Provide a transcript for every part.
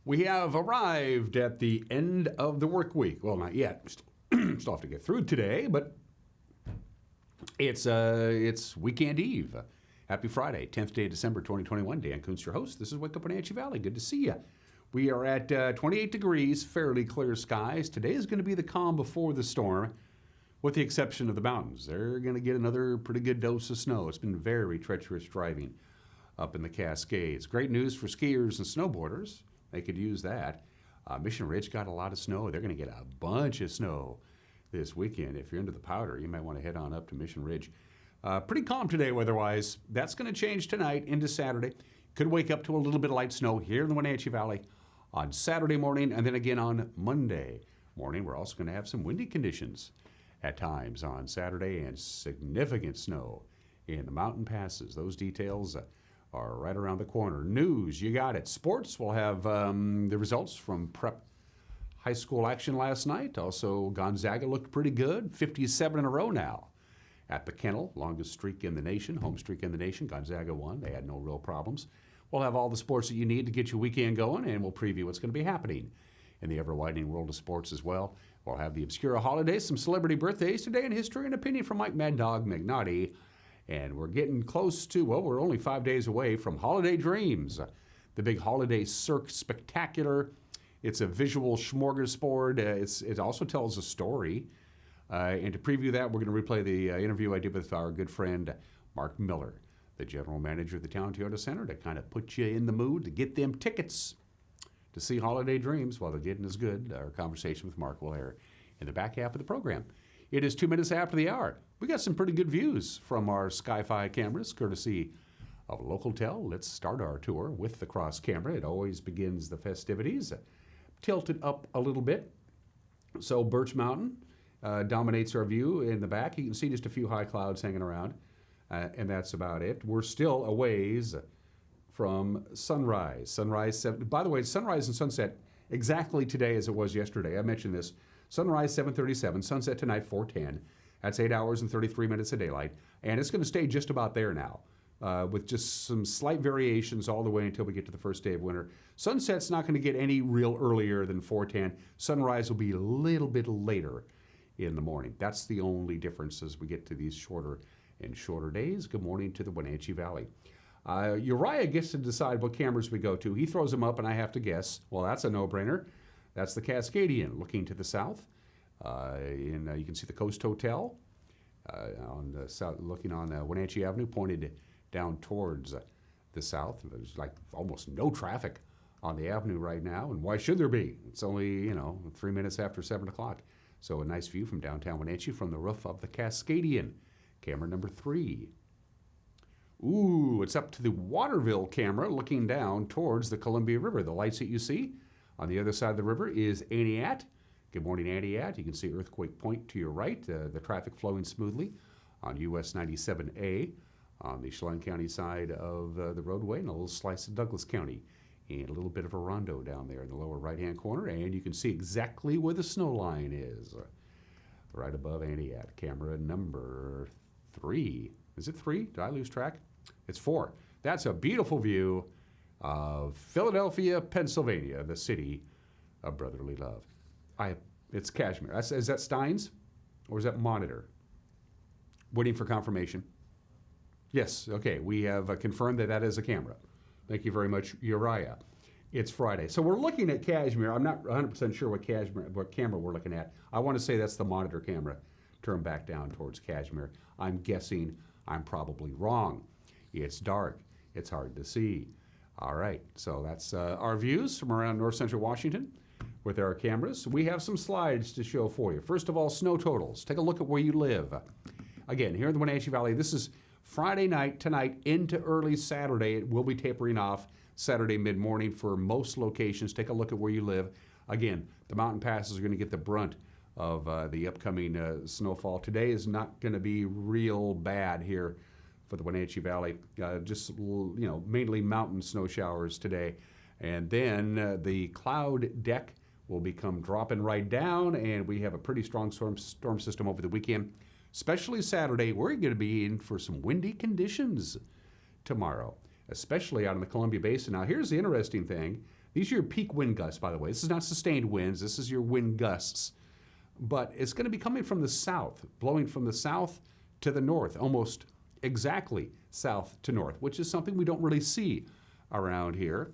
We have arrived at the end of the work week. Well, not yet. Still have to get through today, but it's weekend eve. Happy Friday, 10th day of December 2021. Dan Kuntz, your host. This is Wake Up Wenatchee Valley. Good to see you. We are at 28 degrees, fairly clear skies. Today is going to be the calm before the storm, with the exception of the mountains. They're going to get another pretty good dose of snow. It's been very treacherous driving up in the Cascades. Great news for skiers and snowboarders. They could use that. Mission Ridge got a lot of snow. They're going to get a bunch of snow this weekend. If you're into the powder, you might want to head on up to Mission Ridge. Pretty calm today weather-wise. That's going to change tonight into Saturday. Could wake up to a little bit of light snow here in the Wenatchee Valley on Saturday morning, and then again on Monday morning. We're also going to have some windy conditions at times on Saturday and significant snow in the mountain passes. Those details are right around the corner. News, you got it. Sports, we'll have the results from prep high school action last night. Also, Gonzaga looked pretty good, 57 in a row now at the Kennel, longest streak in the nation, home streak in the nation. Gonzaga won. They had no real problems. We'll have all the sports that you need to get your weekend going, and we'll preview what's going to be happening in the ever-widening world of sports as well. We'll have the obscure holidays, some celebrity birthdays today in history, and opinion from Mike Mad Dog Magnotti. And we're getting close to, well, we're only 5 days away from Holiday Dreams, the big holiday cirque spectacular. It's a visual smorgasbord. It also tells a story. And to preview that, we're going to replay the interview I did with our good friend Mark Miller, the general manager of the Town Toyota Center, to kind of put you in the mood to get them tickets to see Holiday Dreams while they're getting as good. Our conversation with Mark will air in the back half of the program. It is 2 minutes after the hour. We got some pretty good views from our Sky-Fi cameras, courtesy of Localtel. Let's start our tour with the cross camera. It always begins the festivities. Tilted up a little bit. So Birch Mountain dominates our view in the back. You can see just a few high clouds hanging around, and that's about it. We're still a ways from sunrise. By the way, sunrise and sunset exactly today as it was yesterday. I mentioned this. Sunrise 7:37, sunset tonight 4:10. That's 8 hours and 33 minutes of daylight. And it's going to stay just about there now, with just some slight variations all the way until we get to the first day of winter. Sunset's not going to get any real earlier than 4:10. Sunrise will be a little bit later in the morning. That's the only difference as we get to these shorter and shorter days. Good morning to the Wenatchee Valley. Uriah gets to decide what cameras we go to. He throws them up and I have to guess. Well, that's a no-brainer. That's the Cascadian looking to the south. You can see the Coast Hotel on the south, looking on Wenatchee Avenue, pointed down towards the south. There's like almost no traffic on the avenue right now, and why should there be? It's only 3 minutes after 7 o'clock. So a nice view from downtown Wenatchee from the roof of the Cascadian. Camera number 3. Ooh, it's up to the Waterville camera looking down towards the Columbia River. The lights that you see on the other side of the river is Aniat. Good morning, Aniat. You can see Earthquake Point to your right, the traffic flowing smoothly on US 97A on the Chelan County side of the roadway, and a little slice of Douglas County, and a little bit of a rondo down there in the lower right-hand corner, and you can see exactly where the snow line is, right above Aniat. Camera number 3. Is it 3? Did I lose track? It's 4. That's a beautiful view of Philadelphia, Pennsylvania, the city of brotherly love. It's Kashmir. Is that Steins or is that Monitor? Waiting for confirmation. Yes, okay. We have confirmed that is a camera. Thank you very much, Uriah. It's Friday. So we're looking at Kashmir. I'm not 100% sure what camera we're looking at. I want to say that's the Monitor camera. Turn back down towards Kashmir. I'm guessing I'm probably wrong. It's dark. It's hard to see. All right, so that's our views from around north central Washington with our cameras. We have some slides to show for you. First of all, snow totals. Take a look at where you live. Again, here in the Wenatchee Valley, this is Friday night, tonight, into early Saturday. It will be tapering off Saturday mid-morning for most locations. Take a look at where you live. Again, the mountain passes are going to get the brunt of the upcoming snowfall. Today is not going to be real bad here for the Wenatchee Valley. Just mainly mountain snow showers today. And then the cloud deck will become dropping right down, and we have a pretty strong storm system over the weekend. Especially Saturday, we're going to be in for some windy conditions tomorrow, especially out in the Columbia Basin. Now, here's the interesting thing. These are your peak wind gusts, by the way. This is not sustained winds. This is your wind gusts. But it's going to be coming from the south, blowing from the south to the north, almost exactly south to north, which is something we don't really see around here.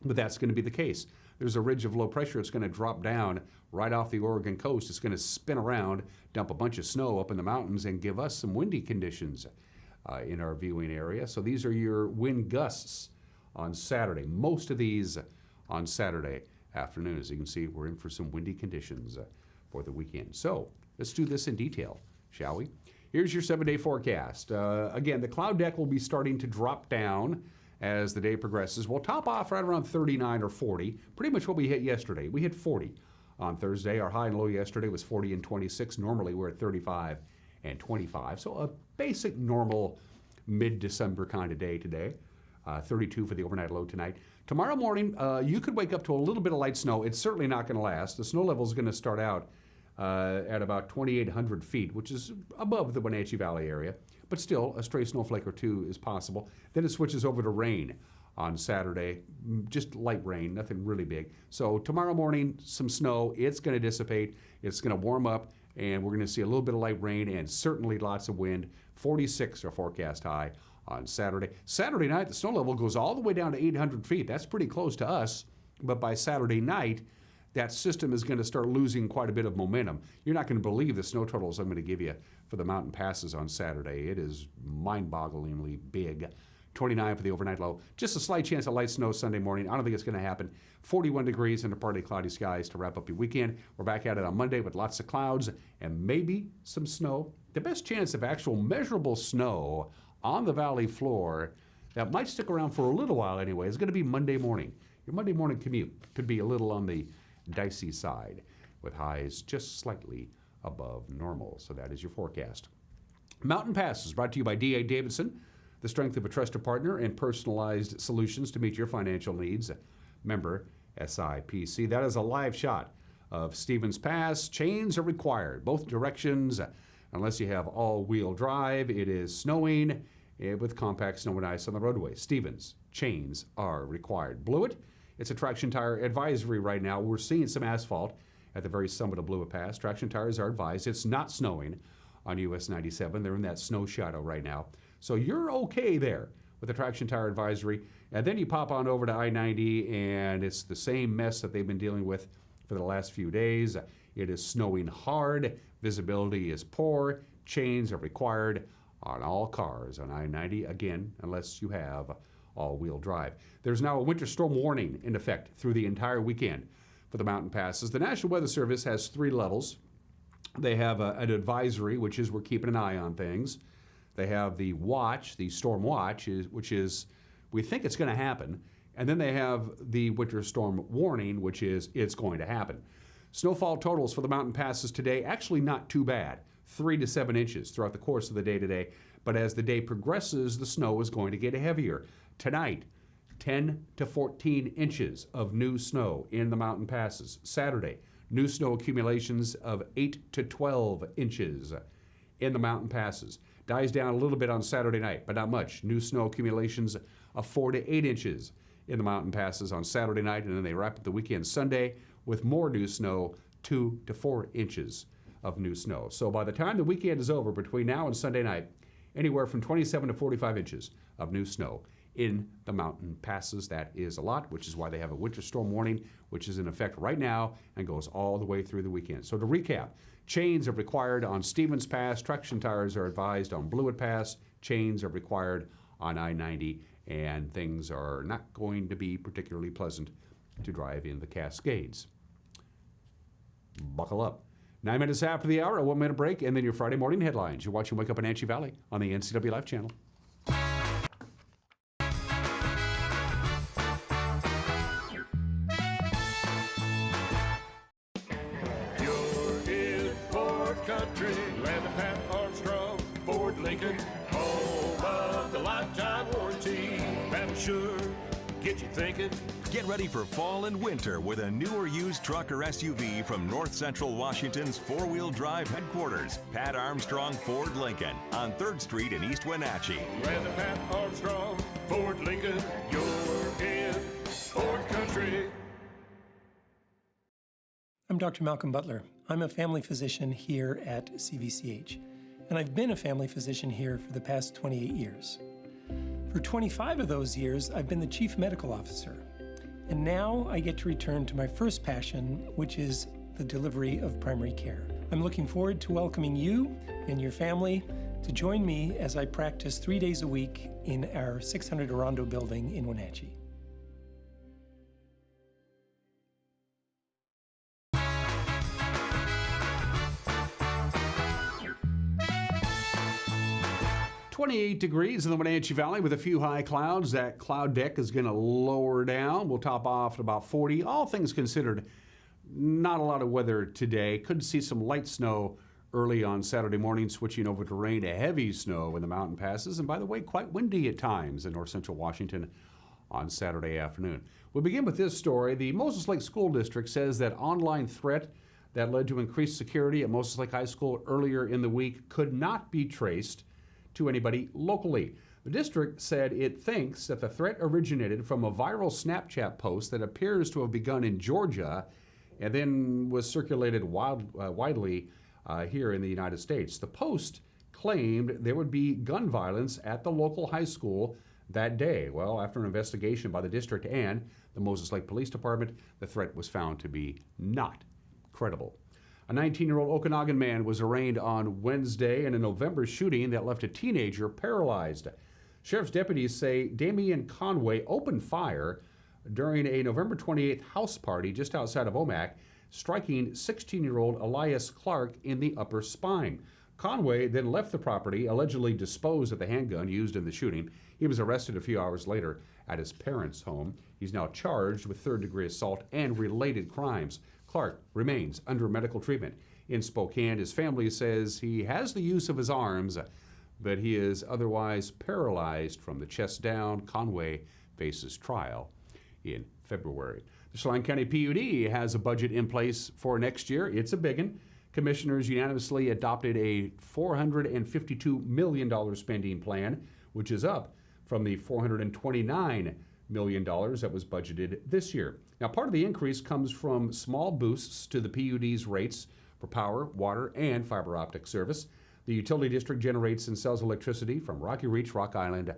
But that's going to be the case. There's a ridge of low pressure. It's going to drop down right off the Oregon coast. It's going to spin around, dump a bunch of snow up in the mountains, and give us some windy conditions in our viewing area. So these are your wind gusts on Saturday. Most of these on Saturday afternoon. As you can see, we're in for some windy conditions for the weekend. So let's do this in detail, shall we? Here's your 7-day forecast. Again, the cloud deck will be starting to drop down as the day progresses. We'll top off right around 39 or 40, pretty much what we hit yesterday. We hit 40 on Thursday. Our high and low yesterday was 40 and 26. Normally we're at 35 and 25. So a basic normal mid-December kind of day today. 32 for the overnight low tonight. Tomorrow morning, you could wake up to a little bit of light snow. It's certainly not going to last. The snow level is going to start out at about 2,800 feet, which is above the Wenatchee Valley area. But still, a stray snowflake or two is possible. Then it switches over to rain on Saturday, just light rain, nothing really big. So tomorrow morning, some snow. It's going to dissipate. It's going to warm up, and we're going to see a little bit of light rain and certainly lots of wind. 46 are forecast high on Saturday. Saturday night, the snow level goes all the way down to 800 feet. That's pretty close to us. But by Saturday night, that system is going to start losing quite a bit of momentum. You're not going to believe the snow totals I'm going to give you for the mountain passes on Saturday. It is mind-bogglingly big. 29 for the overnight low. Just a slight chance of light snow Sunday morning. I don't think it's going to happen. 41 degrees and partly cloudy skies to wrap up your weekend. We're back at it on Monday with lots of clouds and maybe some snow. The best chance of actual measurable snow on the valley floor that might stick around for a little while anyway is going to be Monday morning. Your Monday morning commute could be a little on the dicey side with highs just slightly above normal. So that is your forecast. Mountain Passes brought to you by D.A. Davidson, the strength of a trusted partner and personalized solutions to meet your financial needs. Member SIPC. That is a live shot of Stevens Pass. Chains are required, both directions, unless you have all-wheel drive. It is snowing with compact snow and ice on the roadway. Stevens, chains are required. Blewett, it's a traction tire advisory right now. We're seeing some asphalt at the very summit of Blewett Pass. Traction tires are advised. It's not snowing on US 97. They're in that snow shadow right now. So you're okay there with the traction tire advisory. And then you pop on over to I-90, and it's the same mess that they've been dealing with for the last few days. It is snowing hard. Visibility is poor. Chains are required on all cars on I-90, again, unless you have all-wheel drive. There's now a winter storm warning in effect through the entire weekend for the mountain passes. The National Weather Service has 3 levels. They have an advisory, which is we're keeping an eye on things. They have the watch, the storm watch, which is we think it's going to happen. And then they have the winter storm warning, which is it's going to happen. Snowfall totals for the mountain passes today, actually not too bad. 3 to 7 inches throughout the course of the day today. But as the day progresses, the snow is going to get heavier. Tonight, 10 to 14 inches of new snow in the mountain passes. Saturday, new snow accumulations of 8 to 12 inches in the mountain passes. Dies down a little bit on Saturday night, but not much. New snow accumulations of 4 to 8 inches in the mountain passes on Saturday night, and then they wrap up the weekend Sunday with more new snow, 2 to 4 inches of new snow. So by the time the weekend is over, between now and Sunday night, anywhere from 27 to 45 inches of new snow in the mountain passes. That is a lot, which is why they have a winter storm warning, which is in effect right now and goes all the way through the weekend. So to recap, chains are required on Stevens Pass. Traction tires are advised on Blewett Pass. Chains are required on I-90, and things are not going to be particularly pleasant to drive in the Cascades. Buckle up. 9 minutes after the hour, a 1-minute break, and then your Friday morning headlines. You're watching Wake Up in Wenatchee Valley on the NCW Life channel. You're in Ford Country, land of Pat Armstrong, Ford Lincoln, home of the lifetime warranty. That'll sure get you thinking. Get ready for fall and winter with a new or used truck or SUV from North Central Washington's 4-wheel drive headquarters, Pat Armstrong Ford Lincoln, on 3rd Street in East Wenatchee. Land of Pat Armstrong, Ford Lincoln, you're in Ford Country. I'm Dr. Malcolm Butler. I'm a family physician here at CVCH, and I've been a family physician here for the past 28 years. For 25 of those years, I've been the Chief Medical Officer, and now I get to return to my first passion, which is the delivery of primary care. I'm looking forward to welcoming you and your family to join me as I practice 3 days a week in our 600 Orondo building in Wenatchee. "28 degrees in the Wenatchee Valley with a few high clouds. That cloud deck is going to lower down. We'll top off at about 40. All things considered, not a lot of weather today. Could see some light snow early on Saturday morning, switching over to rain to heavy snow when the mountain passes. And by the way, quite windy at times in north central Washington on Saturday afternoon. We'll begin with this story. The Moses Lake School District says that online threat that led to increased security at Moses Lake High School earlier in the week could not be traced to anybody locally. The district said it thinks that the threat originated from a viral Snapchat post that appears to have begun in Georgia and then was circulated widely here in the United States. The post claimed there would be gun violence at the local high school that day. Well, after an investigation by the district and the Moses Lake Police Department, the threat was found to be not credible. A 19-year-old Okanagan man was arraigned on Wednesday in a November shooting that left a teenager paralyzed. Sheriff's deputies say Damian Conway opened fire during a November 28th house party just outside of Omak, striking 16-year-old Elias Clark in the upper spine. Conway then left the property, allegedly disposed of the handgun used in the shooting. He was arrested a few hours later at his parents' home. He's now charged with third-degree assault and related crimes. Clark remains under medical treatment in Spokane. His family says he has the use of his arms, but he is otherwise paralyzed from the chest down. Conway faces trial in February. The Chelan County PUD has a budget in place for next year. It's a big one. Commissioners unanimously adopted a $452 million spending plan, which is up from the $429 million that was budgeted this year. Now, part of the increase comes from small boosts to the PUD's rates for power, water, and fiber optic service. The utility district generates and sells electricity from Rocky Reach, Rock Island,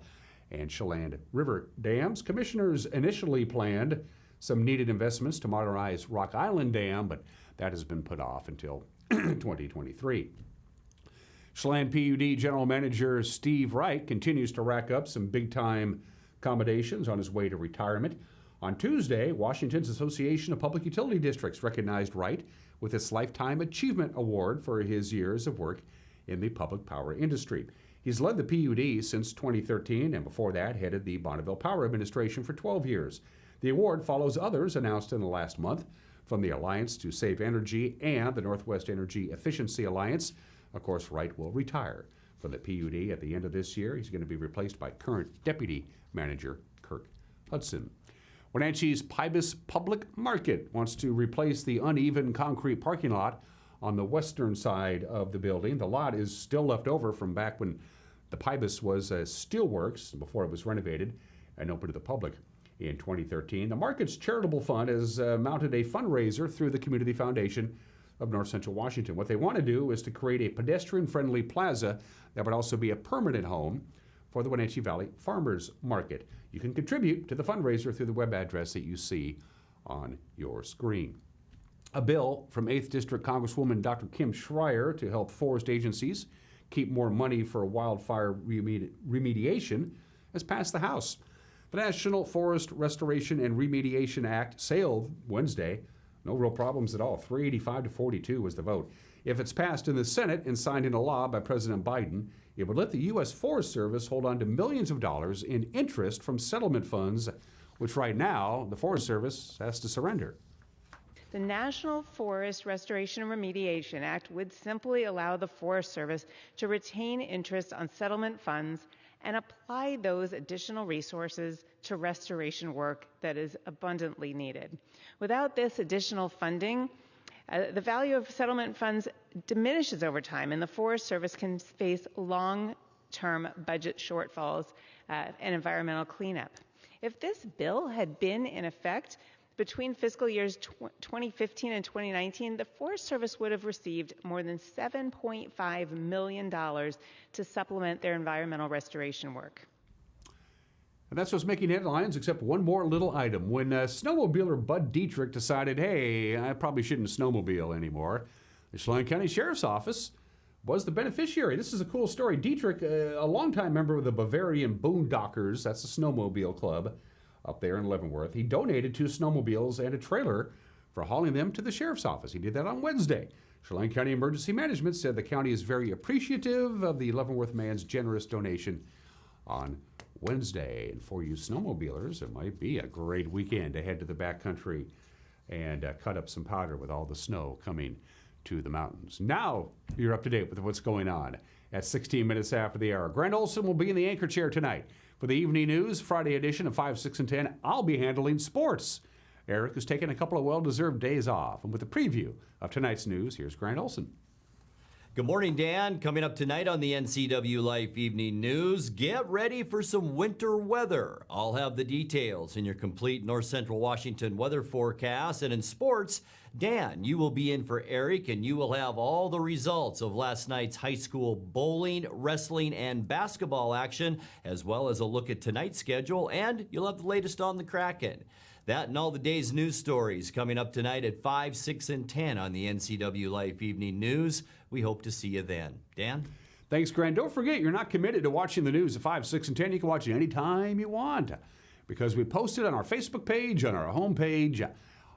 and Chelan River dams. Commissioners initially planned some needed investments to modernize Rock Island Dam, but that has been put off until 2023. Chelan PUD General Manager Steve Wright continues to rack up some big-time accommodations on his way to retirement. On Tuesday, Washington's Association of Public Utility Districts recognized Wright with its Lifetime Achievement Award for his years of work in the public power industry. He's led the PUD since 2013 and before that headed the Bonneville Power Administration for 12 years. The award follows others announced in the last month from the Alliance to Save Energy and the Northwest Energy Efficiency Alliance. Of course, Wright will retire from the PUD at the end of this year. He's going to be replaced by current Deputy Manager Kirk Hudson. Wenatchee's Pybus Public Market wants to replace the uneven concrete parking lot on the western side of the building. The lot is still left over from back when the Pybus was a steelworks before it was renovated and opened to the public in 2013. The market's charitable fund has mounted a fundraiser through the Community Foundation of North Central Washington. What they want to do is to create a pedestrian-friendly plaza that would also be a permanent home for the Wenatchee Valley Farmers Market. You can contribute to the fundraiser through the web address that you see on your screen. A bill from 8th District Congresswoman Dr. Kim Schreier to help forest agencies keep more money for wildfire remediation has passed the House. The National Forest Restoration and Remediation Act sailed Wednesday. No real problems at all. 385 to 42 was the vote. If it's passed in the Senate and signed into law by President Biden, it would let the U.S. Forest Service hold on to millions of dollars in interest from settlement funds, which right now the Forest Service has to surrender. The National Forest Restoration and Remediation Act would simply allow the Forest Service to retain interest on settlement funds and apply those additional resources to restoration work that is abundantly needed. Without this additional funding, the value of settlement funds diminishes over time, and the Forest Service can face long-term budget shortfalls and environmental cleanup. If this bill had been in effect, Between fiscal years 2015 and 2019, the Forest Service would have received more than $7.5 million to supplement their environmental restoration work. And that's what's making headlines, except one more little item. When snowmobiler Bud Dietrich decided, hey, I probably shouldn't snowmobile anymore, the Chelan County Sheriff's Office was the beneficiary. This is a cool story. Dietrich, a longtime member of the Bavarian Boondockers, that's a snowmobile club up there in Leavenworth, he donated 2 snowmobiles and a trailer for hauling them to the Sheriff's Office. He did that on Wednesday. Chelan County Emergency Management said the county is very appreciative of the Leavenworth man's generous donation on Wednesday. And for you snowmobilers, it might be a great weekend to head to the backcountry and cut up some powder with all the snow coming to the mountains. Now you're up to date with what's going on. At 16 minutes after the hour, Grant Olson will be in the anchor chair tonight. For the evening news, Friday edition of 5, 6, and 10, I'll be handling sports. Eric has taken a couple of well-deserved days off. And with a preview of tonight's news, here's Grant Olson. Good morning, Dan. Coming up tonight on the NCW Life Evening News, get ready for some winter weather. I'll have the details in your complete North Central Washington weather forecast. And in sports, Dan, you will be in for Eric, and you will have all the results of last night's high school bowling, wrestling, and basketball action, as well as a look at tonight's schedule, and you'll have the latest on the Kraken. That and all the day's news stories coming up tonight at 5, 6, and 10 on the NCW Life Evening News. We hope to see you then. Dan? Thanks, Grant. Don't forget, you're not committed to watching the news at 5, 6, and 10. You can watch it anytime you want because we post it on our Facebook page, on our homepage,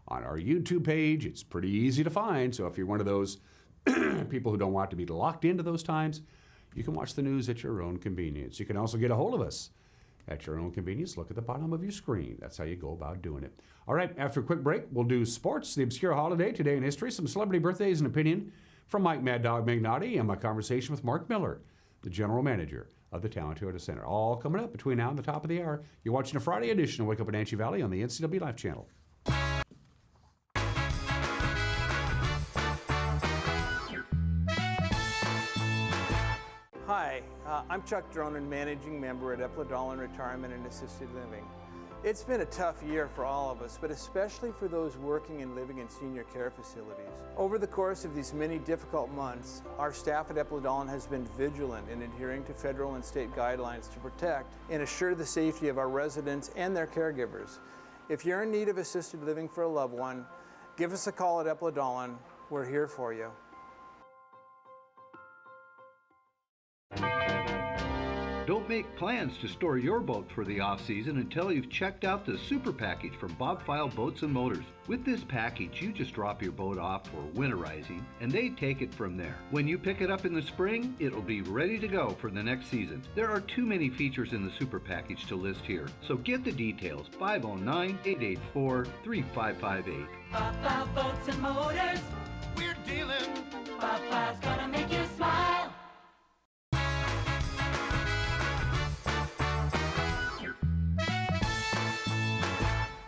on our YouTube page. It's pretty easy to find. So if you're one of those people who don't want to be locked into those times, you can watch the news at your own convenience. You can also get a hold of us at your own convenience. Look at the bottom of your screen. That's how you go about doing it. All right, after a quick break, we'll do sports, the obscure holiday, today in history, some celebrity birthdays and opinion from Mike Mad Dog Magnotti, and my conversation with Mark Miller, the general manager of the Town Toyota Center. All coming up between now and the top of the hour. You're watching a Friday edition of Wake Up in Wenatchee Valley on the NCW Life Channel. Hi, I'm Chuck Dronin, managing member at Epledollin Retirement and Assisted Living. It's been a tough year for all of us, but especially for those working and living in senior care facilities. Over the course of these many difficult months, our staff at Epledollin has been vigilant in adhering to federal and state guidelines to protect and assure the safety of our residents and their caregivers. If you're in need of assisted living for a loved one, give us a call at Epledollin. We're here for you. Don't make plans to store your boat for the off-season until you've checked out the Super Package from Bob File Boats and Motors. With this package, you just drop your boat off for winterizing, and they take it from there. When you pick it up in the spring, it'll be ready to go for the next season. There are too many features in the Super Package to list here, so get the details. 509-884-3558. Bob File Boats and Motors. We're dealing. Bob File's gonna make you smile.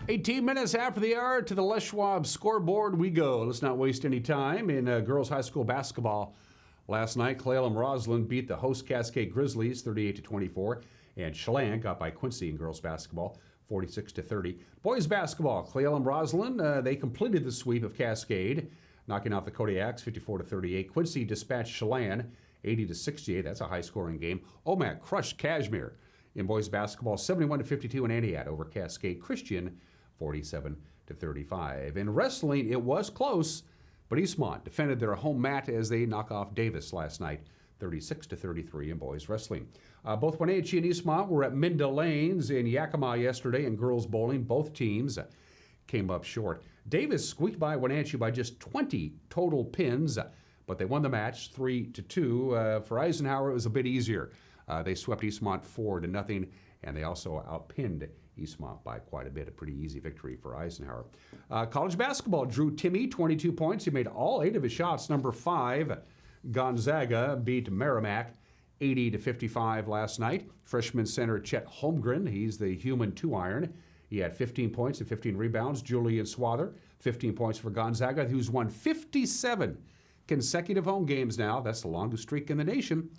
18 minutes after the hour, to the Les Schwab scoreboard we go. Let's not waste any time. In girls high school basketball last night, Clallam Roslyn beat the host Cascade Grizzlies 38-24, and CHELAN got by Quincy in girls basketball 46-30. Boys basketball, Clallam Roslyn, they completed the sweep of Cascade, knocking out the Kodiaks 54-38. Quincy dispatched CHELAN 80-68. That's a high-scoring game. Omak crushed Kashmir in boys basketball 71-52 in Antioch over Cascade Christian 47-35. In wrestling, it was close, but Eastmont defended their home mat as they knock off Davis last night 36-33 in boys wrestling. Both Wenatchee and Eastmont were at Minda Lanes in Yakima yesterday in girls bowling. Both teams came up short. Davis squeaked by Wenatchee by just 20 total pins, but they won the match 3-2. For Eisenhower, it was a bit easier. They swept Eastmont 4-0, and they also outpinned Eastmont by quite a bit. A pretty easy victory for Eisenhower. College basketball, Drew Timme, 22 points. He made all 8 of his shots. Number 5, Gonzaga beat Merrimack 80-55 last night. Freshman center Chet Holmgren, he's the human 2-iron. He had 15 points and 15 rebounds. Julian Swather, 15 points for Gonzaga, who's won 57 consecutive home games now. That's the longest streak in the nation.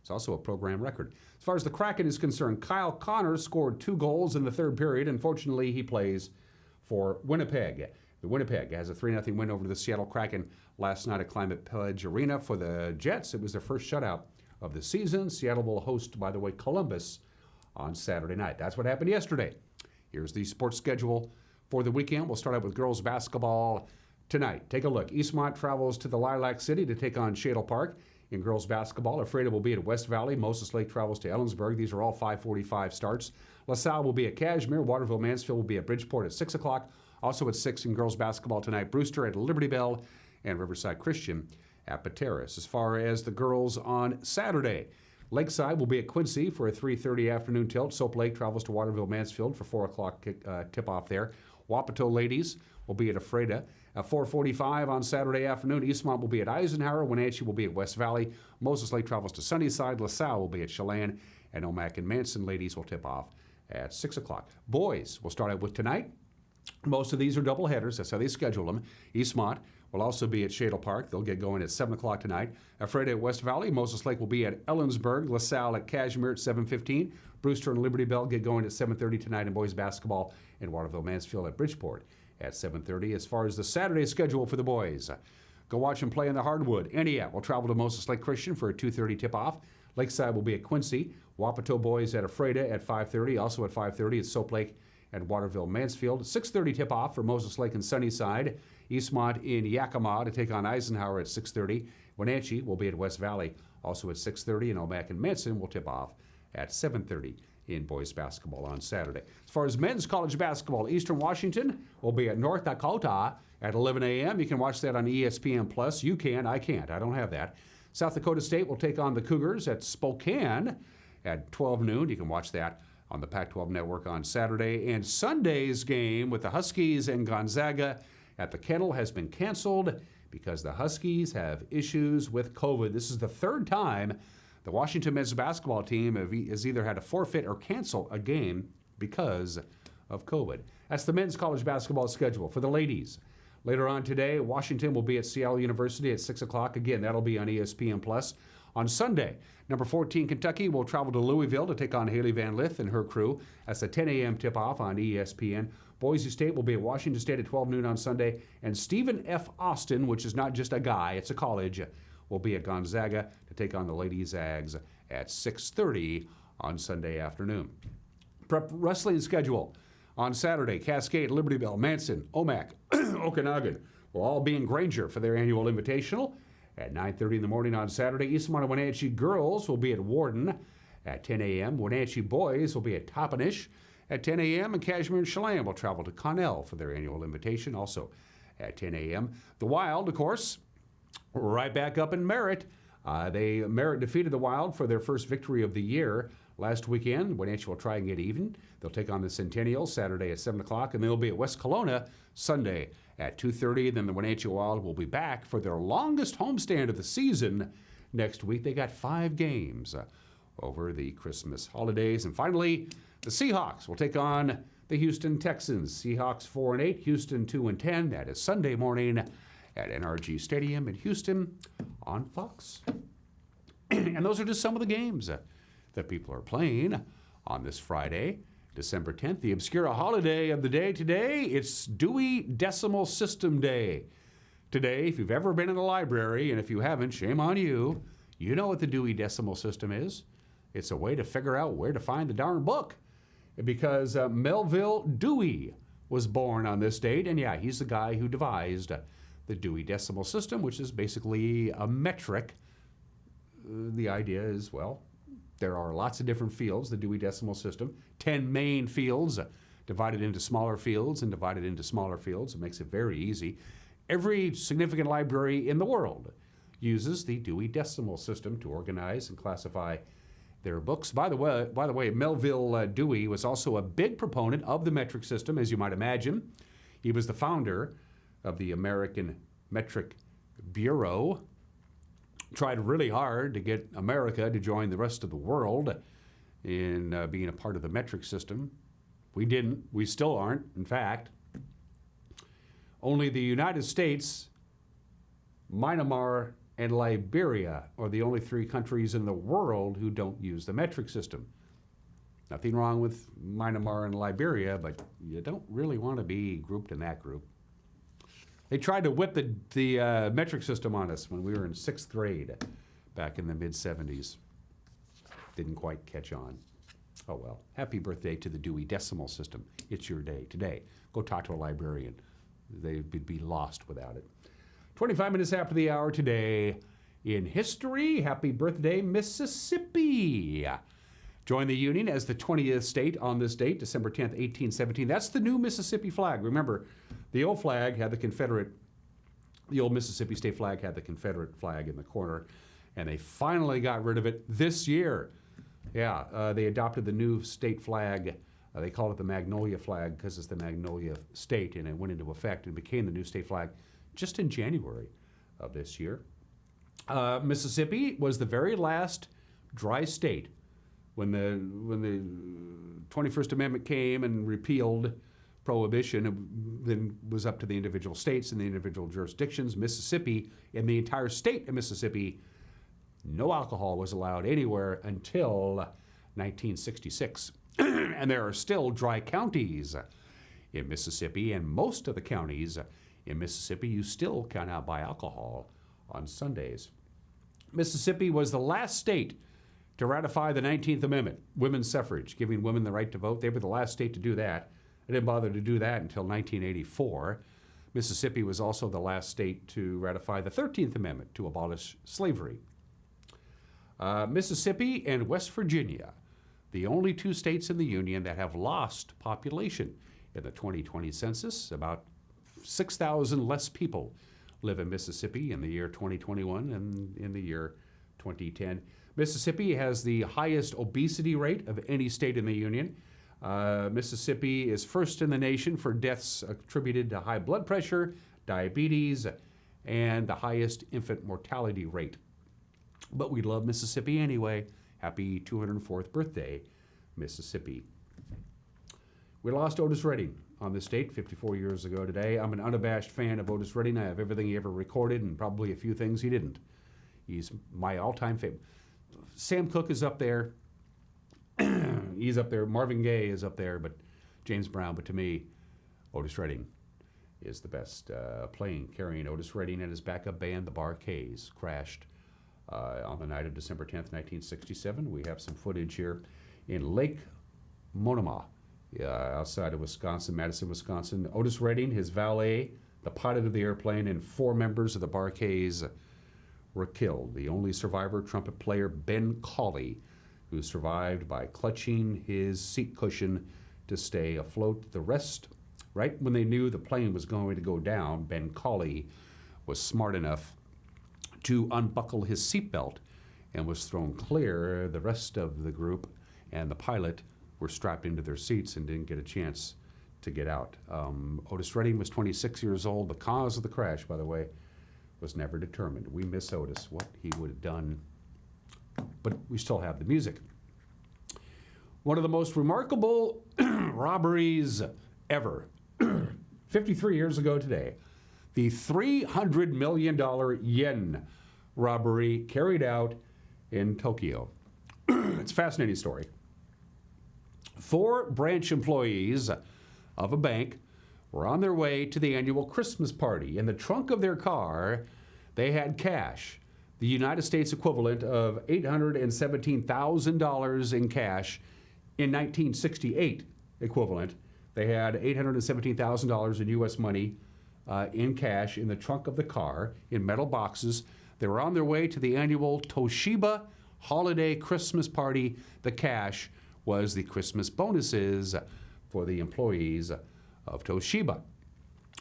It's also a program record. As far as the Kraken is concerned, Kyle Connors scored 2 goals in the third period. Unfortunately, he plays for Winnipeg. The Winnipeg has a 3-0 win over the Seattle Kraken last night at Climate Pledge Arena. For the Jets, it was their first shutout of the season. Seattle will host, by the way, Columbus on Saturday night. That's what happened yesterday. Here's the sports schedule for the weekend. We'll start out with girls basketball tonight. Take a look. Eastmont travels to the Lilac City to take on Shadle Park. In girls basketball, Ephrata will be at West Valley. Moses Lake travels to Ellensburg. These are all 5:45 starts. LaSalle will be at Cashmere. Waterville Mansfield will be at Bridgeport at 6 o'clock. Also at 6 in girls basketball tonight, Brewster at Liberty Bell and Riverside Christian at Pateros. As far as the girls on Saturday, Lakeside will be at Quincy for a 3:30 afternoon tilt. Soap Lake travels to Waterville Mansfield for 4 o'clock tip-off there. Wapato ladies will be at Ephrata at 4:45 on Saturday afternoon. Eastmont will be at Eisenhower. Wenatchee will be at West Valley. Moses Lake travels to Sunnyside. LaSalle will be at Chelan. And Omak and Manson ladies will tip off at 6 o'clock. Boys, we'll start out with tonight. Most of these are double headers. That's how they schedule them. Eastmont will also be at Shadle Park. They'll get going at 7 o'clock tonight. Ephrata at West Valley. Moses Lake will be at Ellensburg. LaSalle at Cashmere at 7:15. Brewster and Liberty Bell get going at 7:30 tonight in boys basketball. And Waterville Mansfield at Bridgeport at 7:30. As far as the Saturday schedule for the boys, go watch them play in the hardwood. Entiat will travel to Moses Lake Christian for a 2:30 tip-off. Lakeside will be at Quincy. Wapato boys at Ephrata at 5:30. Also at 5:30 at Soap Lake and Waterville Mansfield. 6:30 tip-off for Moses Lake and Sunnyside. Eastmont in Yakima to take on Eisenhower at 6:30. Wenatchee will be at West Valley also at 6:30, and Omak and Manson will tip off at 7:30 in boys basketball on Saturday. As far as men's college basketball, Eastern Washington will be at North Dakota at 11 a.m. You can watch that on ESPN Plus. You can, I can't. I don't have that. South Dakota State will take on the Cougars at Spokane at 12 noon. You can watch that on the Pac-12 Network on Saturday. And Sunday's game with the Huskies and Gonzaga at the Kettle has been canceled because the Huskies have issues with COVID. This is the third time the Washington men's basketball team has either had to forfeit or cancel a game because of COVID. That's the men's college basketball schedule. For the ladies, later on today, Washington will be at Seattle University at 6 o'clock. Again, that'll be on ESPN Plus. On Sunday, number 14 Kentucky will travel to Louisville to take on Haley Van Lith and her crew. That's a 10 a.m. tip-off on ESPN. Boise State will be at Washington State at 12 noon on Sunday. And Stephen F. Austin, which is not just a guy, it's a college, will be at Gonzaga to take on the Lady Zags at 6:30 on Sunday afternoon. Prep wrestling schedule. On Saturday, Cascade, Liberty Bell, Manson, Omak, Okanagan will all be in Granger for their annual invitational. At 9:30 in the morning on Saturday, Eastmont and Wenatchee girls will be at Warden at 10 a.m. Wenatchee boys will be at Toppenish at 10 a.m. And Cashmere and Chelan will travel to Connell for their annual invitation, also at 10 a.m. The Wild, of course, right back up in Merritt. Merritt defeated the Wild for their first victory of the year last weekend. Wenatchee will try and get even. They'll take on the Centennial Saturday at 7 o'clock, and they'll be at West Kelowna Sunday at 2:30. Then the Wenatchee Wild will be back for their longest homestand of the season next week. They got 5 games over the Christmas holidays. And finally, the Seahawks will take on the Houston Texans. Seahawks 4-8, Houston 2-10. That is Sunday morning at NRG Stadium in Houston on Fox. And those are just some of the games that people are playing on this Friday, December 10th. The Obscura holiday of the day today, it's Dewey Decimal System Day. Today, if you've ever been in a library, and if you haven't, shame on you, you know what the Dewey Decimal System is. It's a way to figure out where to find the darn book. Because Melville Dewey was born on this date, and yeah, he's the guy who devised the Dewey Decimal System, which is basically a metric. The idea is, well, there are lots of different fields, the Dewey Decimal System, 10 main fields divided into smaller fields and divided into smaller fields. It makes it very easy. Every significant library in the world uses the Dewey Decimal System to organize and classify their books. By the way, Melville Dewey was also a big proponent of the metric system, as you might imagine. He was the founder of the American Metric Bureau. Tried really hard to get America to join the rest of the world in being a part of the metric system. We didn't. We still aren't, in fact. Only the United States, Myanmar, and Liberia are the only 3 countries in the world who don't use the metric system. Nothing wrong with Myanmar and Liberia, but you don't really want to be grouped in that group. They tried to whip the metric system on us when we were in 6th grade back in the mid-'70s. Didn't quite catch on. Oh well. Happy birthday to the Dewey Decimal System. It's your day today. Go talk to a librarian. They would be lost without it. 25 minutes after the hour today in history. Happy birthday, Mississippi. Joined the Union as the 20th state on this date, December 10th, 1817. That's the new Mississippi flag. Remember, the old flag had the old Mississippi state flag had the Confederate flag in the corner, and they finally got rid of it this year. Yeah, they adopted the new state flag. They called it the Magnolia flag because it's the Magnolia state, and it went into effect and became the new state flag just in January of this year. Mississippi was the very last dry state when the 21st Amendment came and repealed prohibition. It then was up to the individual states and the individual jurisdictions. Mississippi, in the entire state of Mississippi, no alcohol was allowed anywhere until 1966. And there are still dry counties in Mississippi, and most of the counties in Mississippi you still cannot buy alcohol on Sundays. Mississippi was the last state to ratify the 19th Amendment, women's suffrage, giving women the right to vote. They were the last state to do that. They didn't bother to do that until 1984. Mississippi was also the last state to ratify the 13th Amendment to abolish slavery. Mississippi and West Virginia, the only two states in the Union that have lost population in the 2020 census. About 6,000 less people live in Mississippi in the year 2021 and in the year 2010. Mississippi has the highest obesity rate of any state in the Union. Mississippi is first in the nation for deaths attributed to high blood pressure, diabetes, and the highest infant mortality rate. But we love Mississippi anyway. Happy 204th birthday, Mississippi. We lost Otis Redding on this date 54 years ago today. I'm an unabashed fan of Otis Redding. I have everything he ever recorded and probably a few things he didn't. He's my all-time favorite. Sam Cooke is up there. He's up there. Marvin Gaye is up there, but James Brown. But to me, Otis Redding is the best. Plane carrying Otis Redding and his backup band, the Bar-Kays, crashed on the night of December 10th, 1967. We have some footage here in Lake Monoma, outside of Wisconsin, Madison, Wisconsin. Otis Redding, his valet, the pilot of the airplane, and 4 members of the Bar-Kays were killed. The only survivor, trumpet player Ben Cawley, who survived by clutching his seat cushion to stay afloat. The rest, right when they knew the plane was going to go down, Ben Cawley was smart enough to unbuckle his seatbelt and was thrown clear. The rest of the group and the pilot were strapped into their seats and didn't get a chance to get out. Otis Redding was 26 years old. The cause of the crash, by the way, was never determined. We miss Otis, what he would have done, but we still have the music. One of the most remarkable robberies ever. 53 years ago today, the $300 million yen robbery carried out in Tokyo. It's a fascinating story. 4 branch employees of a bank were on their way to the annual Christmas party. In the trunk of their car, they had cash, the United States equivalent of $817,000 in cash. In 1968 equivalent, they had $817,000 in U.S. money in cash in the trunk of the car in metal boxes. They were on their way to the annual Toshiba holiday Christmas party. The cash was the Christmas bonuses for the employees of Toshiba.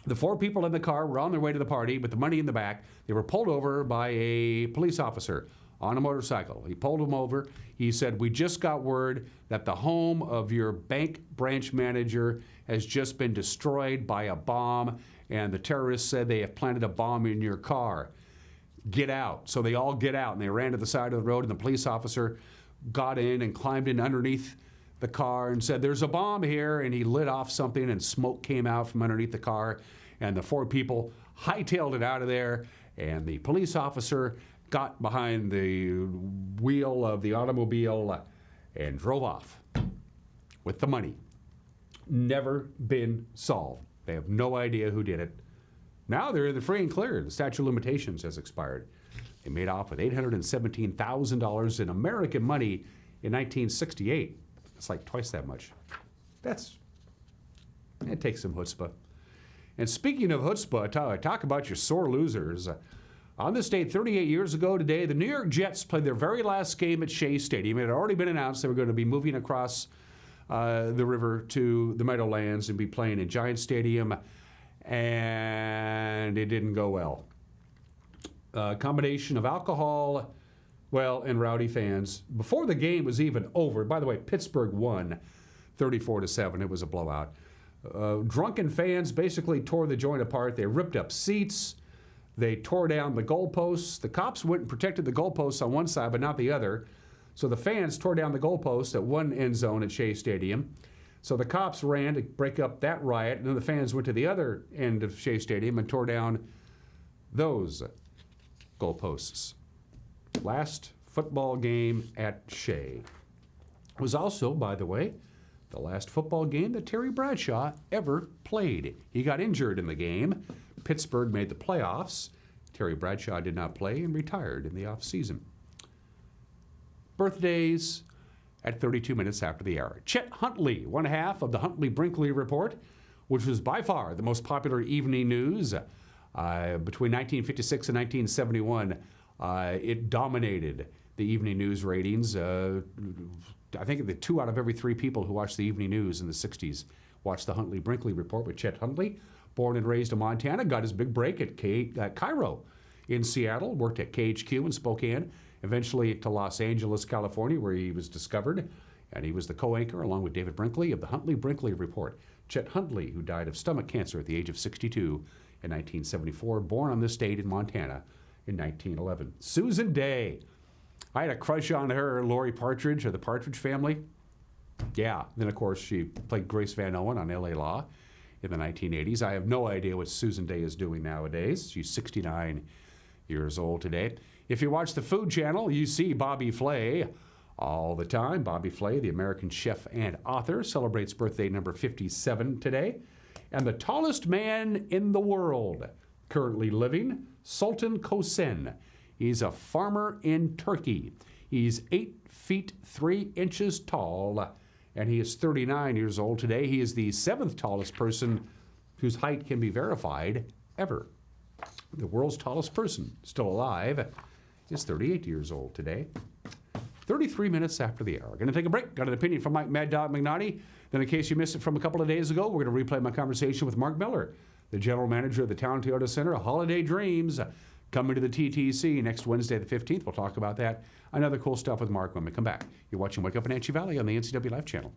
The 4 people in the car were on their way to the party with the money in the back. They were pulled over by a police officer on a motorcycle. He pulled them over. He said, "We just got word that the home of your bank branch manager has just been destroyed by a bomb, and the terrorists said they have planted a bomb in your car. Get out." So they all get out, and they ran to the side of the road, and the police officer got in and climbed in underneath the car and said, "There's a bomb here," and he lit off something, and smoke came out from underneath the car, and the 4 people hightailed it out of there, and the police officer got behind the wheel of the automobile and drove off. with the money. Never been solved. They have no idea who did it. Now they're in the free and clear. The statute of limitations has expired. They made off with $817,000 in American money in 1968. It's like twice that much. It takes some chutzpah. And speaking of chutzpah, talk about your sore losers. On this date, 38 years ago today, the New York Jets played their very last game at Shea Stadium. It had already been announced they were going to be moving across the river to the Meadowlands and be playing in Giant Stadium, and it didn't go well. A combination of alcohol, and rowdy fans. Before the game was even over, by the way, Pittsburgh won 34-7. It was a blowout. Drunken fans basically tore the joint apart. They ripped up seats. They tore down the goalposts. The cops went and protected the goalposts on one side, but not the other. So the fans tore down the goalposts at one end zone at Shea Stadium. So the cops ran to break up that riot, and then the fans went to the other end of Shea Stadium and tore down those goalposts. Last football game at Shea was also, by the way, the last football game that Terry Bradshaw ever played. He got injured in the game. Pittsburgh made the playoffs. Terry Bradshaw did not play and retired in the offseason. Birthdays at 32 minutes after the hour. Chet Huntley, one half of the Huntley-Brinkley Report, which was by far the most popular evening news. Between 1956 and 1971, it dominated the evening news ratings. I think the 2 out of every 3 people who watched the evening news in the 60s watched the Huntley-Brinkley Report with Chet Huntley. Born and raised in Montana, got his big break at Cairo in Seattle, worked at KHQ in Spokane, eventually to Los Angeles, California, where he was discovered. And he was the co-anchor, along with David Brinkley, of the Huntley-Brinkley Report. Chet Huntley, who died of stomach cancer at the age of 62 in 1974, born on this date in Montana in 1911. Susan Day. I had a crush on her, Lori Partridge of the Partridge Family. Yeah, then of course she played Grace Van Owen on L.A. Law in the 1980s. I have no idea what Susan Day is doing nowadays. She's 69 years old today. If you watch the Food Channel, you see Bobby Flay all the time. Bobby Flay, the American chef and author, celebrates birthday number 57 today. And the tallest man in the world currently living, Sultan Kosen. He's a farmer in Turkey. He's 8 feet 3 inches tall, and he is 39 years old today. He is the 7th tallest person whose height can be verified ever. The world's tallest person still alive is 38 years old today. 33 minutes after the hour. Going to take a break. Got an opinion from Mike Mad Dog McNaughty. Then in case you missed it from a couple of days ago, we're going to replay my conversation with Mark Miller, the general manager of the Town Toyota Center. Holiday Dreams coming to the TTC next Wednesday the 15th. We'll talk about that. Another cool stuff with Mark when we come back. You're watching Wake Up Wenatchee Valley on the NCW Life channel.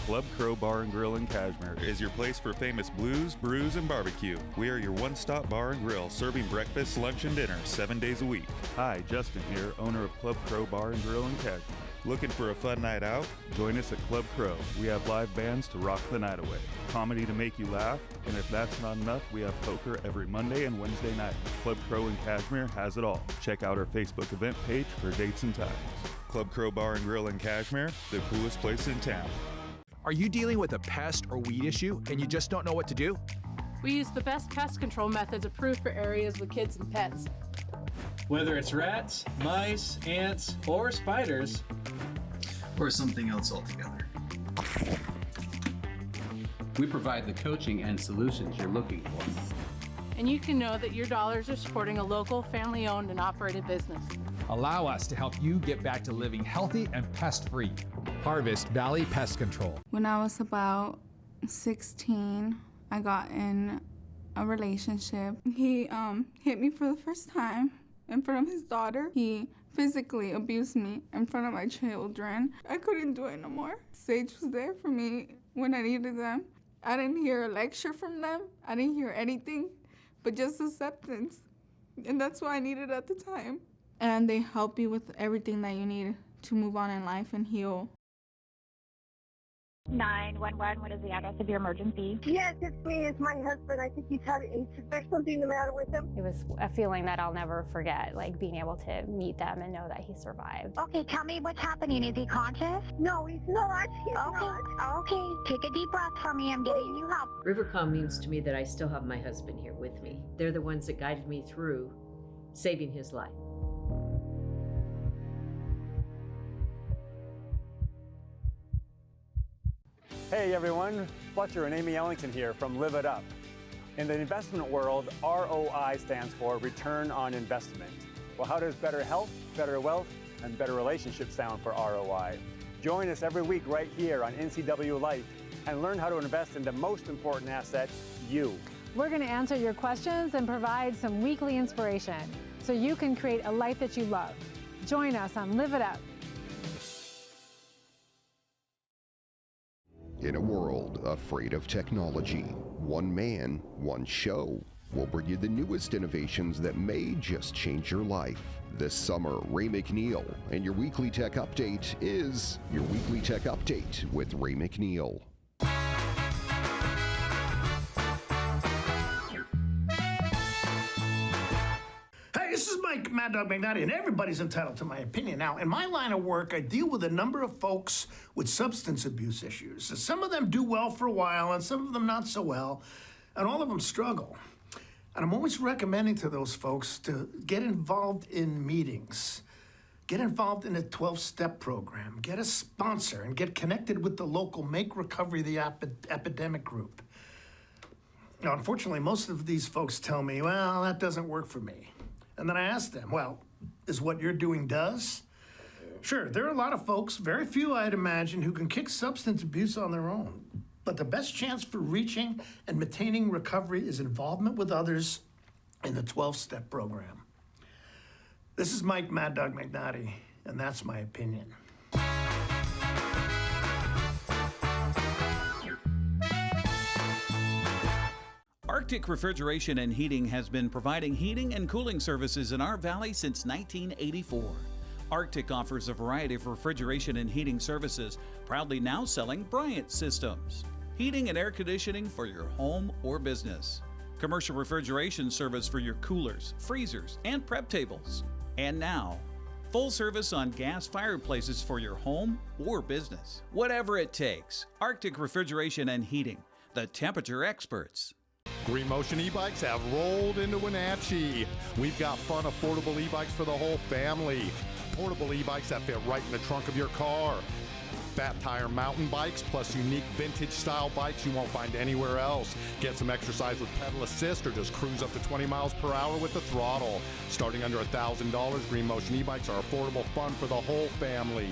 Club Crow Bar and Grill in Cashmere is your place for famous blues, brews, and barbecue. We are your one-stop bar and grill, serving breakfast, lunch, and dinner 7 days a week. Hi, Justin here, owner of Club Crow Bar and Grill in Cashmere. Looking for a fun night out? Join us at Club Crow. We have live bands to rock the night away, comedy to make you laugh, and if that's not enough, we have poker every Monday and Wednesday night. Club Crow in Cashmere has it all. Check out our Facebook event page for dates and times. Club Crow Bar and Grill in Cashmere, the coolest place in town. Are you dealing with a pest or weed issue and you just don't know what to do? We use the best pest control methods approved for areas with kids and pets. Whether it's rats, mice, ants, or spiders, or something else altogether, we provide the coaching and solutions you're looking for. And you can know that your dollars are supporting a local, family-owned and operated business. Allow us to help you get back to living healthy and pest-free. Harvest Valley Pest Control. When I was about 16, I got in a relationship. He hit me for the first time in front of his daughter. He physically abused me in front of my children. I couldn't do it no more. Sage was there for me when I needed them. I didn't hear a lecture from them. I didn't hear anything, but just acceptance. And that's what I needed at the time. And they help you with everything that you need to move on in life and heal. 911, what is the address of your emergency? Yes, it's me. It's my husband. I think there's something the matter with him. It was a feeling that I'll never forget, like being able to meet them and know that he survived. Okay, tell me what's happening. Is he conscious? No, he's not. Okay, take a deep breath for me. I'm getting you help. Rivercom means to me that I still have my husband here with me. They're the ones that guided me through saving his life. Hey everyone, Fletcher and Amy Ellington here from Live It Up. In the investment world, ROI stands for Return on Investment. Well, how does better health, better wealth, and better relationships sound for ROI? Join us every week right here on NCW Life and learn how to invest in the most important asset, you. We're going to answer your questions and provide some weekly inspiration so you can create a life that you love. Join us on Live It Up. In a world afraid of technology, one man, one show will bring you the newest innovations that may just change your life. This summer, Ray McNeil and your Weekly Tech Update is your Weekly Tech Update with Ray McNeil. This is Mike Mad Dog McNally, and everybody's entitled to my opinion. Now, in my line of work, I deal with a number of folks with substance abuse issues. Some of them do well for a while, and some of them not so well, and all of them struggle. And I'm always recommending to those folks to get involved in meetings, get involved in a 12-step program, get a sponsor, and get connected with the local Make Recovery the Epidemic group. Now, unfortunately, most of these folks tell me, well, that doesn't work for me. And then I asked them, well, is what you're doing does? Sure, there are a lot of folks, very few I'd imagine, who can kick substance abuse on their own. But the best chance for reaching and maintaining recovery is involvement with others in the 12-step program. This is Mike Mad Dog McNally, and that's my opinion. Arctic Refrigeration and Heating has been providing heating and cooling services in our valley since 1984. Arctic offers a variety of refrigeration and heating services, proudly now selling Bryant Systems. Heating and air conditioning for your home or business. Commercial refrigeration service for your coolers, freezers, and prep tables. And now, full service on gas fireplaces for your home or business. Whatever it takes, Arctic Refrigeration and Heating, the temperature experts. Green Motion e-bikes have rolled into Wenatchee. We've got fun, affordable e-bikes for the whole family. Portable e-bikes that fit right in the trunk of your car. Fat tire mountain bikes plus unique vintage style bikes you won't find anywhere else. Get some exercise with pedal assist or just cruise up to 20 miles per hour with the throttle. Starting under $1,000, Green Motion e-bikes are affordable fun for the whole family.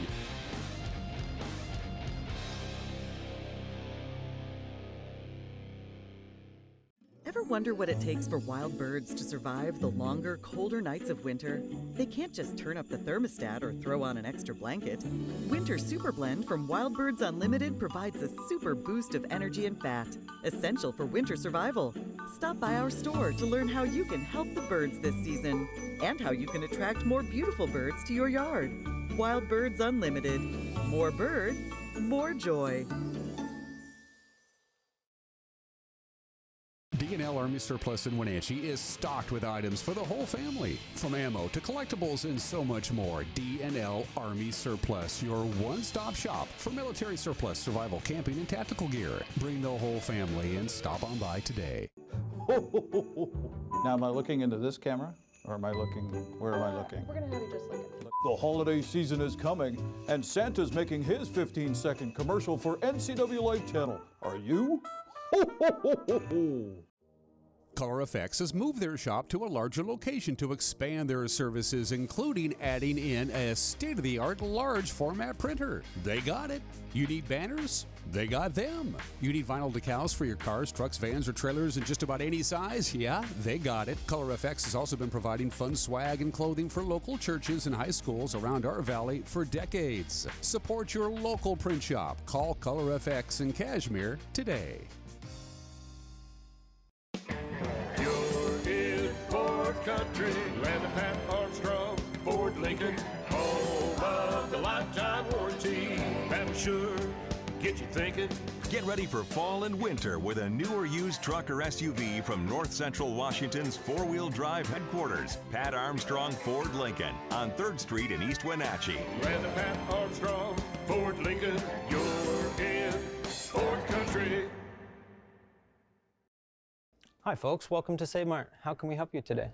Ever wonder what it takes for wild birds to survive the longer, colder nights of winter? They can't just turn up the thermostat or throw on an extra blanket. Winter Super Blend from Wild Birds Unlimited provides a super boost of energy and fat, essential for winter survival. Stop by our store to learn how you can help the birds this season and how you can attract more beautiful birds to your yard. Wild Birds Unlimited. More birds, more joy. D&L Army Surplus in Wenatchee is stocked with items for the whole family. From ammo to collectibles and so much more, D&L Army Surplus, your one-stop shop for military surplus, survival, camping, and tactical gear. Bring the whole family and stop on by today. Now, am I looking into this camera? Or am I looking, where am I looking? We're gonna have you just look at it. The holiday season is coming, and Santa's making his 15-second commercial for NCW Life Channel. Are you? Ho, ho, ho, ho, ho. Color Effects has moved their shop to a larger location to expand their services, including adding in a state-of-the-art large format printer. They got it. You need banners? They got them. You need vinyl decals for your cars, trucks, vans, or trailers in just about any size? Yeah, they got it. Color Effects has also been providing fun swag and clothing for local churches and high schools around our valley for decades. Support your local print shop. Call Color FX in Cashmere today. Country, land of Pat Armstrong, Ford Lincoln, home of the lifetime warranty. That'll sure get you thinking. Get ready for fall and winter with a new or used truck or SUV from North Central Washington's four-wheel drive headquarters, Pat Armstrong Ford Lincoln, on 3rd Street in East Wenatchee. Land the Pat Armstrong Ford Lincoln, you're in Ford country. Hi folks, welcome to Save Mart. How can we help you today?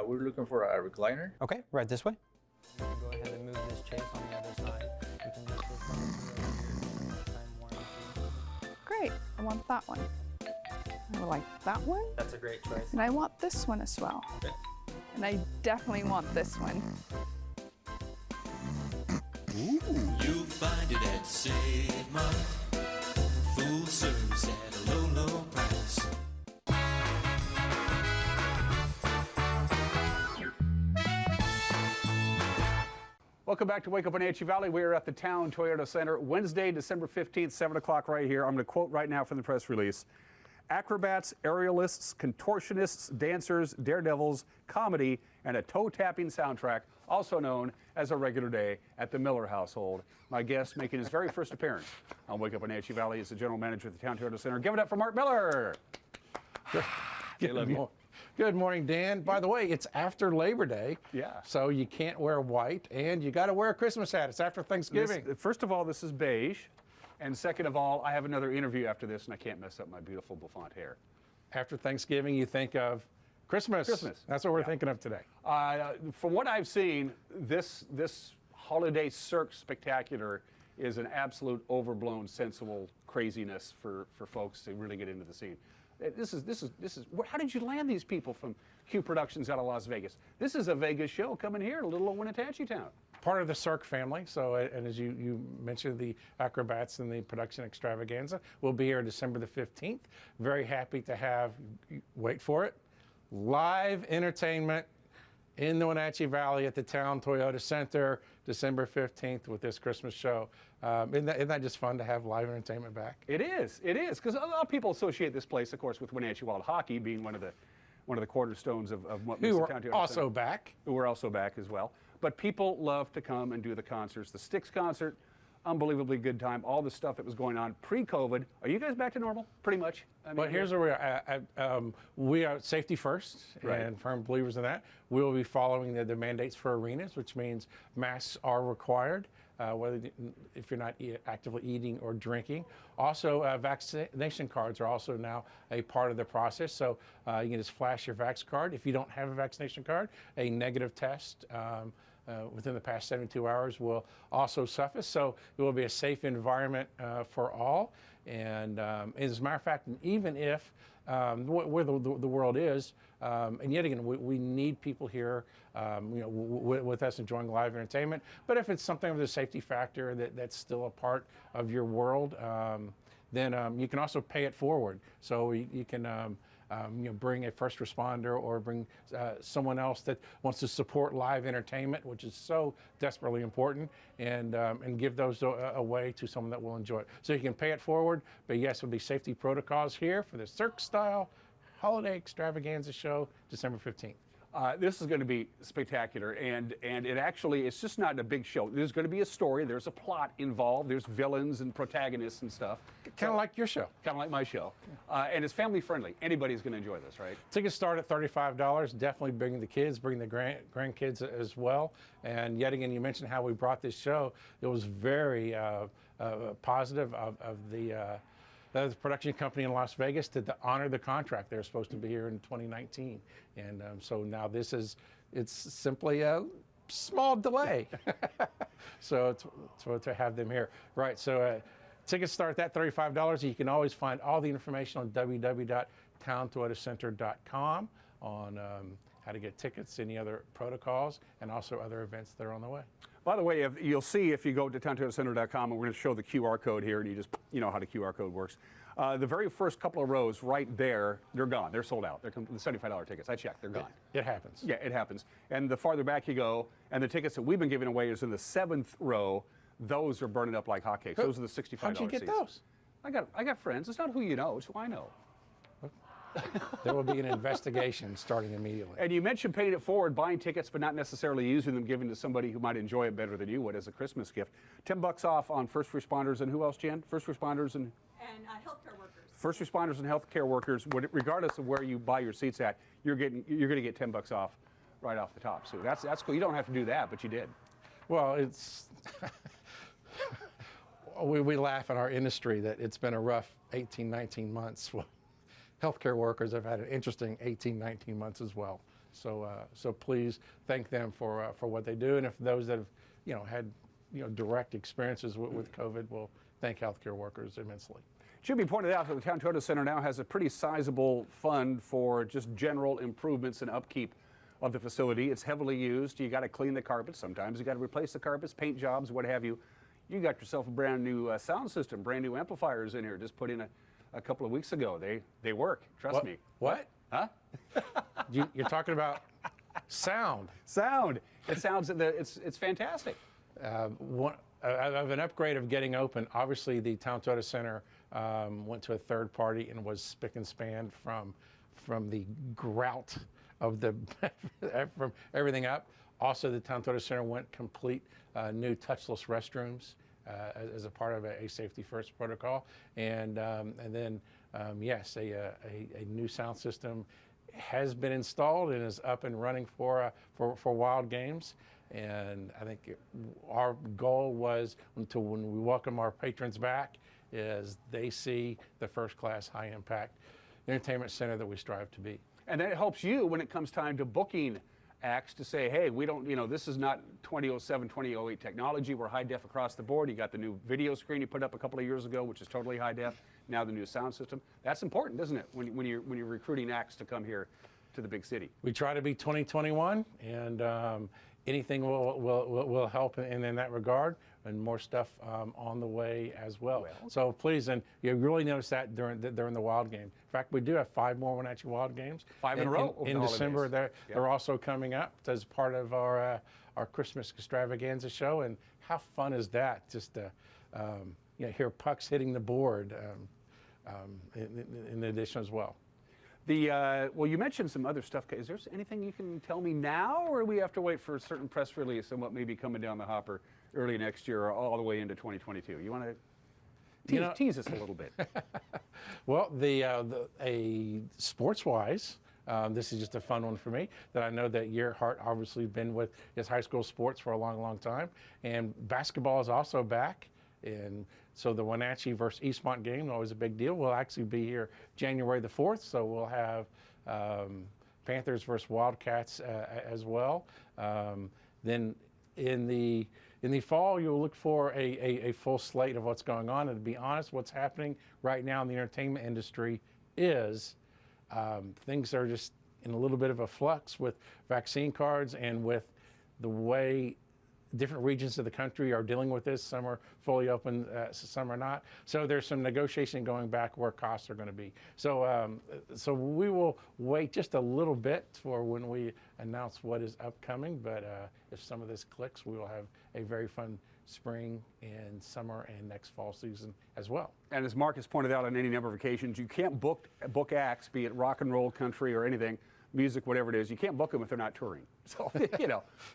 We're looking for a recliner. Okay, right this way. Go ahead and move this chase on the other side. You can lift this up here, lifetime warranty. Great, I want that one. I would like that one. That's a great choice. And I want this one as well. Okay. And I definitely want this one. Ooh. You'll find it at Save Mart. Full service at a low, low price. Welcome back to Wake Up Wenatchee Valley. We are at the Town Toyota Center, Wednesday, December 15th, 7 o'clock right here. I'm going to quote right now from the press release. Acrobats, aerialists, contortionists, dancers, daredevils, comedy, and a toe-tapping soundtrack, also known as a regular day at the Miller household. My guest making his very first appearance on Wake Up Wenatchee Valley is the general manager of the Town Toyota Center. Give it up for Mark Miller. Good morning, Dan. By the way, it's after Labor Day. Yeah. So you can't wear white, and you got to wear a Christmas hat. It's after Thanksgiving. First of all, this is beige. And second of all, I have another interview after this, and I can't mess up my beautiful bouffant hair. After Thanksgiving, you think of Christmas. That's what we're thinking of today. From what I've seen, this holiday cirque spectacular is an absolute overblown, sensible craziness for folks to really get into the scene. This is. How did you land these people from Q Productions out of Las Vegas? This is a Vegas show coming here, a little old Wenatchee town. Part of the Cirque family. So, and as you mentioned, the acrobats and the production extravaganza will be here December the 15th. Very happy to have, wait for it, live entertainment in the Wenatchee Valley at the Town Toyota Center, December 15th with this Christmas show. Isn't that just fun to have live entertainment back? It is, because a lot of people associate this place, of course, with Wenatchee Wild Hockey being one of the cornerstones of what makes the Town Toyota Center. Also back. Who are also back as well. But people love to come and do the concerts. The Styx concert, unbelievably good time. All the stuff that was going on pre-COVID. Are you guys back to normal? Pretty much. Well, here's where we are. We are safety first, and firm believers in that. We will be following the mandates for arenas, which means masks are required, if you're not actively eating or drinking. Also, vaccination cards are also now a part of the process. So you can just flash your Vax card. If you don't have a vaccination card, a negative test within the past 72 hours will also suffice. So it will be a safe environment for all. And as a matter of fact, even if where the world is, and yet again, we need people here, with us enjoying live entertainment. But if it's something with a safety factor that's still a part of your world, then you can also pay it forward. So you can bring a first responder or bring someone else that wants to support live entertainment, which is so desperately important, and give those away to someone that will enjoy it. So you can pay it forward, but yes, there'll be safety protocols here for the Cirque-style holiday extravaganza show, December 15th. This is going to be spectacular, and it's just not a big show. There's going to be a story, there's a plot involved, there's villains and protagonists and stuff. Kind of like your show. Kind of like my show. And it's family friendly. Anybody's going to enjoy this, right? Tickets start at $35. Definitely bring the kids, bring the grandkids as well. And yet again, you mentioned how we brought this show. It was very positive of the production company in Las Vegas to honor the contract. They're supposed to be here in 2019. And so now it's simply a small delay. So to have them here. Right, so tickets start at $35. You can always find all the information on www.towntoyotacenter.com on how to get tickets, any other protocols, and also other events that are on the way. By the way, you'll see if you go to towntoyotacenter.com, and we're going to show the QR code here, and you know how the QR code works. The very first couple of rows right there, they're gone. They're sold out. They're the $75 tickets. I checked. They're gone. It happens. Yeah, it happens. And the farther back you go, and the tickets that we've been giving away is in the 7th row. Those are burning up like hotcakes. Those are the $65 How'd you get seats. those? I got friends. It's not who you know. It's who I know. There will be an investigation starting immediately. And you mentioned paying it forward, buying tickets, but not necessarily using them, giving to somebody who might enjoy it better than you would as a Christmas gift. $10 off on first responders and who else, Jan? First responders and healthcare workers. first responders and healthcare workers. Regardless of where you buy your seats at, you're going to get $10 off right off the top. So that's cool. You don't have to do that, but you did. Well, it's we laugh at our industry that it's been a rough 18, 19 months. Well, healthcare workers have had an interesting 18, 19 months as well. So, so please thank them for what they do, and if those that have, had, direct experiences with COVID, will thank healthcare workers immensely. It should be pointed out that the Town Toyota Center now has a pretty sizable fund for just general improvements and upkeep of the facility. It's heavily used. You got to clean the carpets sometimes. You got to replace the carpets, paint jobs, what have you. You got yourself a brand new sound system, brand new amplifiers in here. Just put in a couple of weeks ago. They work. Trust me. What? Huh? You're talking about sound. Sound. It sounds. It's fantastic. Of an upgrade of getting open, obviously the Town Toyota Center went to a third party and was spick and span from the grout of the from everything up. Also, the Town Toyota Center went complete new touchless restrooms as a part of a safety first protocol, and then yes, a new sound system has been installed and is up and running for Wild Games. And I think our goal was when we welcome our patrons back, is they see the first-class, high-impact entertainment center that we strive to be. And then it helps you when it comes time to booking acts to say, hey, we don't, this is not 2007, 2008 technology. We're high def across the board. You got the new video screen you put up a couple of years ago, which is totally high def. Now the new sound system. That's important, isn't it, when you're recruiting acts to come here to the big city? We try to be 2021, and anything will help in that regard, and more stuff on the way as well. So please, and you really notice that during the Wild Games. In fact, we do have 5 more Wenatchee Wild Games. 5 in a row in December. They're also coming up as part of our Christmas extravaganza show. And how fun is that? Just to hear pucks hitting the board in addition as well. Well, you mentioned some other stuff. Is there anything you can tell me now, or do we have to wait for a certain press release on what may be coming down the hopper early next year or all the way into 2022? You want to tease us a little bit? Well, sports-wise, this is just a fun one for me, that I know that your heart obviously been with his high school sports for a long, long time. And basketball is also back. And so the Wenatchee versus Eastmont game, always a big deal. We'll actually be here January the 4th, so we'll have Panthers versus Wildcats as well. Then in the fall, you'll look for a full slate of what's going on. And to be honest, what's happening right now in the entertainment industry is things are just in a little bit of a flux with vaccine cards and with the way different regions of the country are dealing with this. Some are fully open, some are not. So there's some negotiation going back where costs are going to be. So, so we will wait just a little bit for when we announce what is upcoming. But if some of this clicks, we will have a very fun spring and summer and next fall season as well. And as Mark has pointed out on any number of occasions, you can't book acts, be it rock and roll, country, or anything, music, whatever it is. You can't book them if they're not touring. So,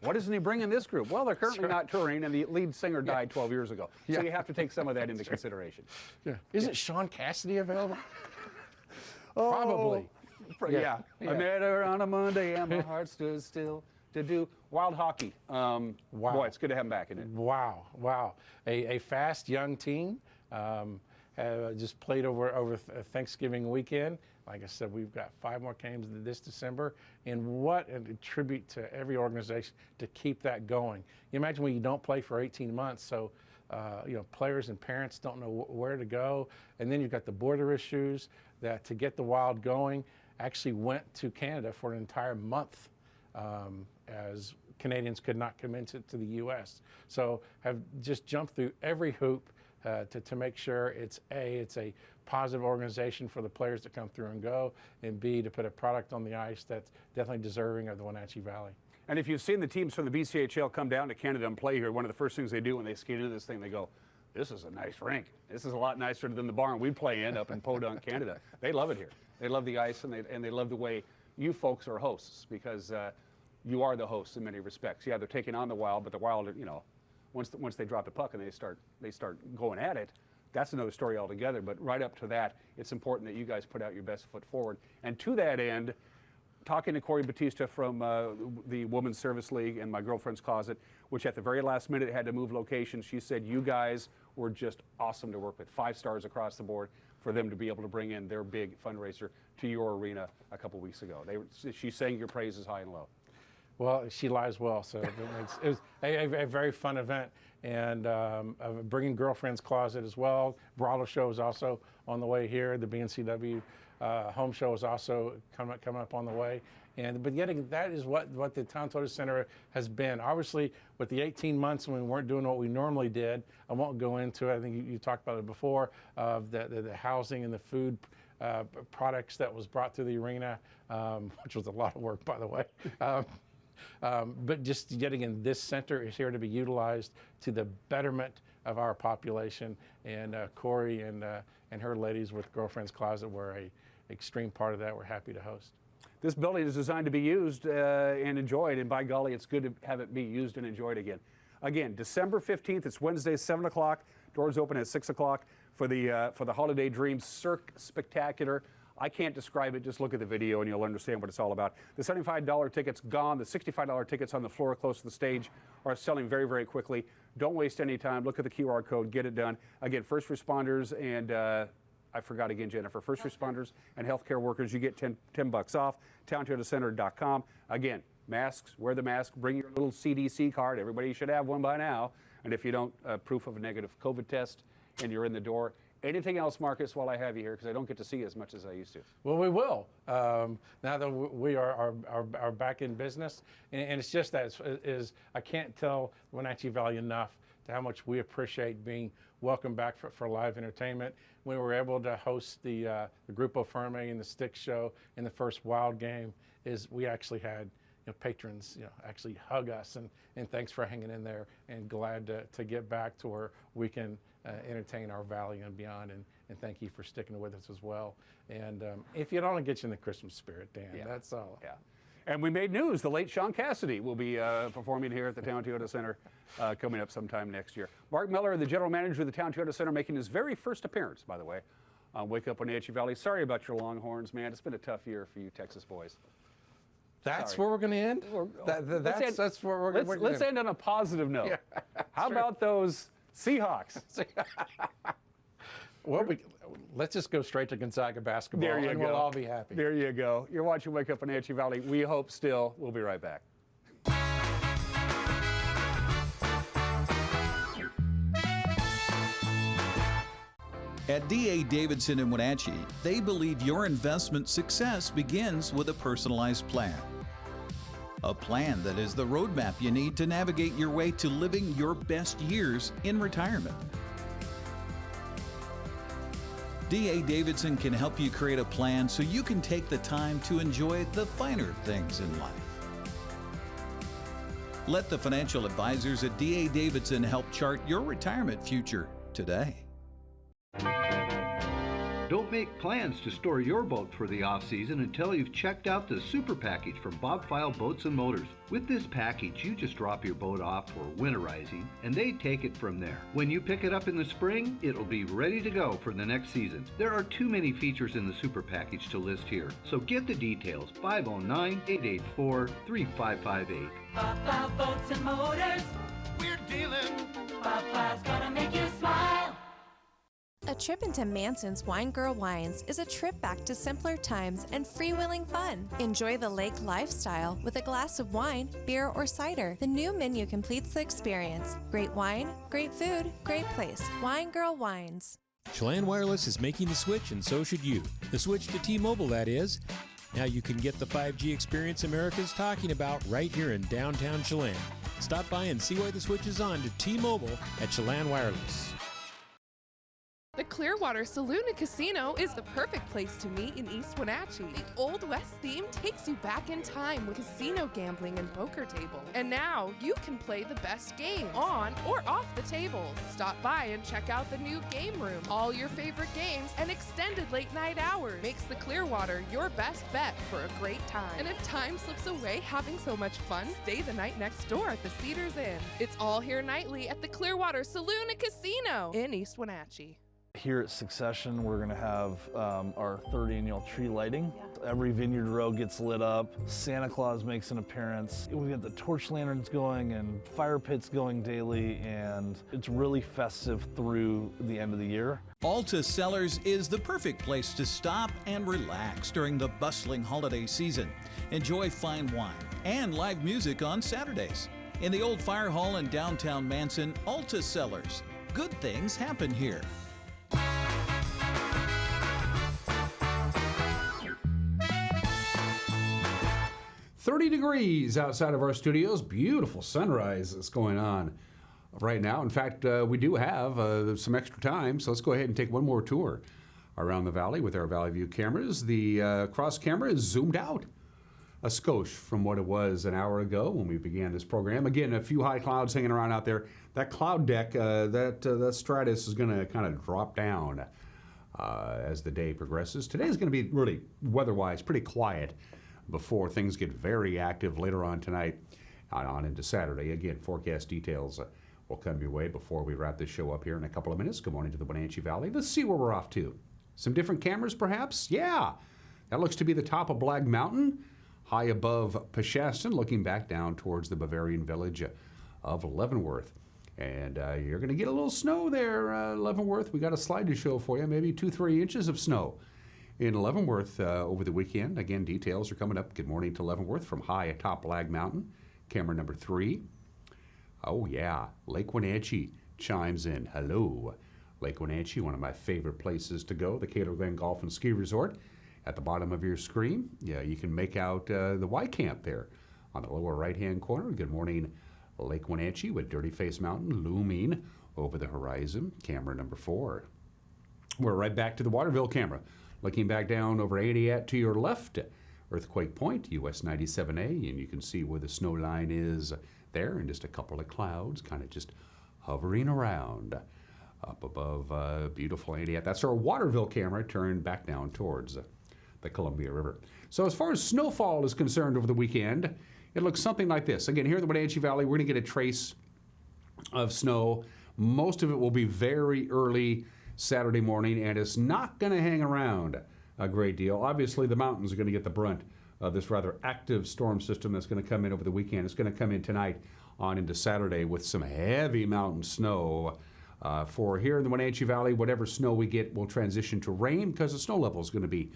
what doesn't he bring in this group? Well, they're currently not touring, and the lead singer died 12 years ago. So you have to take some of that into consideration. Yeah. Isn't Sean Cassidy available? Probably. Yeah. I met her on a Monday, and my heart stood still to do wild hockey. Wow. Boy, it's good to have him back, isn't it? Wow. Wow. A fast young team. Just played over Thanksgiving weekend. Like I said, we've got 5 more games this December, and what a tribute to every organization to keep that going. You imagine when you don't play for 18 months, so players and parents don't know where to go, and then you've got the border issues that to get the Wild going actually went to Canada for an entire month as Canadians could not come into the U.S. So have just jumped through every hoop to make sure it's a positive organization for the players to come through and go, and B, to put a product on the ice that's definitely deserving of the Wenatchee Valley. And if you've seen the teams from the BCHL come down to Canada and play here, one of the first things they do when they skate into this thing, they go, this is a nice rink. This is a lot nicer than the barn we play in up in Podunk, Canada. They love it here. They love the ice, and they love the way you folks are hosts, because you are the hosts in many respects. Yeah, they're taking on the Wild, but the Wild, you know, once they drop the puck and they start going at it, that's another story altogether. But right up to that, it's important that you guys put out your best foot forward. And to that end, talking to Corey Batista from the Women's Service League and My Girlfriend's Closet, which at the very last minute had to move locations, she said you guys were just awesome to work with. 5 stars across the board for them to be able to bring in their big fundraiser to your arena a couple weeks ago. She sang your praises high and low. Well, she lies well, so it was a very fun event, and bringing Girlfriend's Closet as well. Bridal show is also on the way here. The BNCW home show is also coming up on the way. But yet again, that is what the Town Toyota Center has been. Obviously, with the 18 months when we weren't doing what we normally did, I won't go into it. I think you talked about it before, of the housing and the food products that was brought to the arena, which was a lot of work, by the way. But just getting in, this center is here to be utilized to the betterment of our population. And Corey and her ladies with Girlfriend's Closet were an extreme part of that. We're happy to host. This building is designed to be used and enjoyed, and by golly, it's good to have it be used and enjoyed again. Again, December 15th, it's Wednesday, 7 o'clock. Doors open at 6 o'clock for the Holiday Dreams Cirque Spectacular. I can't describe it. Just look at the video and you'll understand what it's all about. The $75 tickets gone. The $65 tickets on the floor close to the stage are selling very, very quickly. Don't waste any time. Look at the QR code. Get it done. Again, first responders and I forgot again, Jennifer. First responders and healthcare workers, you get $10 off. TownToyotaCenter.com. Again, masks. Wear the mask. Bring your little CDC card. Everybody should have one by now. And if you don't, proof of a negative COVID test, and you're in the door. Anything else, Marcus, while I have you here, because I don't get to see you as much as I used to? Well, we will. Now that we are back in business, and it's just that I can't tell Wenatchee Valley enough to how much we appreciate being welcome back for live entertainment. We were able to host the Grupo Firme and the Stick Show in the first Wild game. We actually had patrons actually hug us and thanks for hanging in there, and glad to get back to where we can entertain our valley and beyond, and thank you for sticking with us as well. And if you don't get you in the Christmas spirit, Dan, that's all. Yeah. And we made news. The late Sean Cassidy will be performing here at the Town Toyota Center coming up sometime next year. Mark Miller, the general manager of the Town Toyota Center, making his very first appearance, by the way, on Wake Up Wenatchee Valley. Sorry about your Longhorns, man. It's been a tough year for you Texas boys. That's where we're going to end? That's where we're going to end. Let's end on a positive note. Yeah, how about those Seahawks? Well, let's just go straight to Gonzaga basketball, and we'll all be happy. There you go. You're watching Wake Up Wenatchee Valley. We hope still. We'll be right back. At D.A. Davidson in Wenatchee, they believe your investment success begins with a personalized plan. A plan that is the roadmap you need to navigate your way to living your best years in retirement. D.A. Davidson can help you create a plan so you can take the time to enjoy the finer things in life. Let the financial advisors at D.A. Davidson help chart your retirement future today. Don't make plans to store your boat for the off-season until you've checked out the Super Package from Bob File Boats and Motors. With this package, you just drop your boat off for winterizing, and they take it from there. When you pick it up in the spring, it'll be ready to go for the next season. There are too many features in the Super Package to list here, so get the details. 509-884-3558. Bob File Boats and Motors, we're dealing. Bob File's gonna make you smile. A trip into Manson's Wine Girl Wines is a trip back to simpler times and freewheeling fun. Enjoy the lake lifestyle with a glass of wine, beer, or cider. The new menu completes the experience. Great wine, great food, great place. Wine Girl Wines. CHELAN Wireless is making the switch, and so should you. The switch to T-Mobile, that is. Now you can get the 5G experience America's talking about right here in downtown CHELAN. Stop by and see why the switch is on to T-Mobile at CHELAN Wireless. The Clearwater Saloon and Casino is the perfect place to meet in East Wenatchee. The Old West theme takes you back in time with casino gambling and poker tables. And now you can play the best games on or off the tables. Stop by and check out the new game room. All your favorite games and extended late night hours makes the Clearwater your best bet for a great time. And if time slips away having so much fun, stay the night next door at the Cedars Inn. It's all here nightly at the Clearwater Saloon and Casino in East Wenatchee. Here at Succession, we're going to have our third annual tree lighting. Every vineyard row gets lit up. Santa Claus makes an appearance. We've got the torch lanterns going and fire pits going daily, and it's really festive through the end of the year. Alta Cellars is the perfect place to stop and relax during the bustling holiday season. Enjoy fine wine and live music on Saturdays. In the old fire hall in downtown Manson, Alta Cellars. Good things happen here. 30 degrees outside of our studios. Beautiful sunrise that's going on right now. In fact, we do have some extra time, so let's go ahead and take one more tour around the valley with our Valley View cameras. The cross camera is zoomed out a skosh from what it was an hour ago when we began this program. Again, a few high clouds hanging around out there. That cloud deck, that stratus is going to kind of drop down as the day progresses. Today is going to be really, weather-wise, pretty quiet before things get very active later on tonight on into Saturday. Again, forecast details will come your way before we wrap this show up here in a couple of minutes. Good morning to the Wenatchee Valley. Let's see where we're off to. Some different cameras, perhaps? Yeah. That looks to be the top of Black Mountain, high above Peshastin, looking back down towards the Bavarian village of Leavenworth. And you're going to get a little snow there, Leavenworth. We got a slide to show for you, maybe 2-3 inches of snow in Leavenworth over the weekend. Again, details are coming up. Good morning to Leavenworth from high atop Black Mountain. Camera number 3. Oh, yeah. Lake Wenatchee chimes in. Hello. Lake Wenatchee, one of my favorite places to go, the Cato Glen Golf and Ski Resort. At the bottom of your screen, yeah, you can make out the Y Camp there on the lower right-hand corner. Good morning, Lake Wenatchee, with Dirty Face Mountain looming over the horizon. Camera number 4. We're right back to the Waterville camera. Looking back down over Adiat to your left, Earthquake Point, US 97A, and you can see where the snow line is there, and just a couple of clouds kind of just hovering around up above beautiful Adiat. That's our Waterville camera turned back down towards the Columbia River. So as far as snowfall is concerned over the weekend, it looks something like this. Again, here in the Wenatchee Valley, we're going to get a trace of snow. Most of it will be very early Saturday morning, and it's not going to hang around a great deal. Obviously, the mountains are going to get the brunt of this rather active storm system that's going to come in over the weekend. It's going to come in tonight on into Saturday with some heavy mountain snow. For here in the Wenatchee Valley, whatever snow we get will transition to rain because the snow level is going to be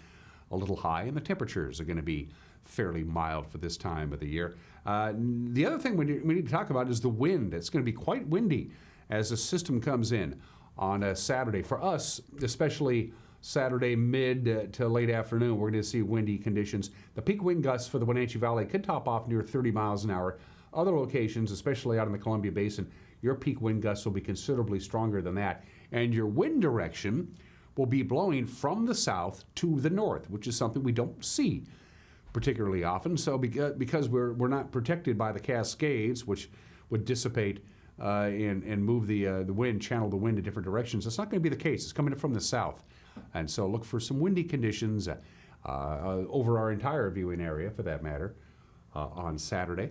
a little high and the temperatures are going to be fairly mild for this time of the year. The other thing we need to talk about is the wind. It's going to be quite windy as the system comes in on a Saturday. For us, especially Saturday mid to late afternoon, we're going to see windy conditions. The peak wind gusts for the Wenatchee Valley could top off near 30 miles an hour. Other locations, especially out in the Columbia Basin, your peak wind gusts will be considerably stronger than that. And your wind direction will be blowing from the south to the north, which is something we don't see particularly often. So because we're not protected by the Cascades, which would dissipate and move the wind, channel the wind in different directions, that's not going to be the case. It's coming from the south. And so look for some windy conditions over our entire viewing area, for that matter, on Saturday.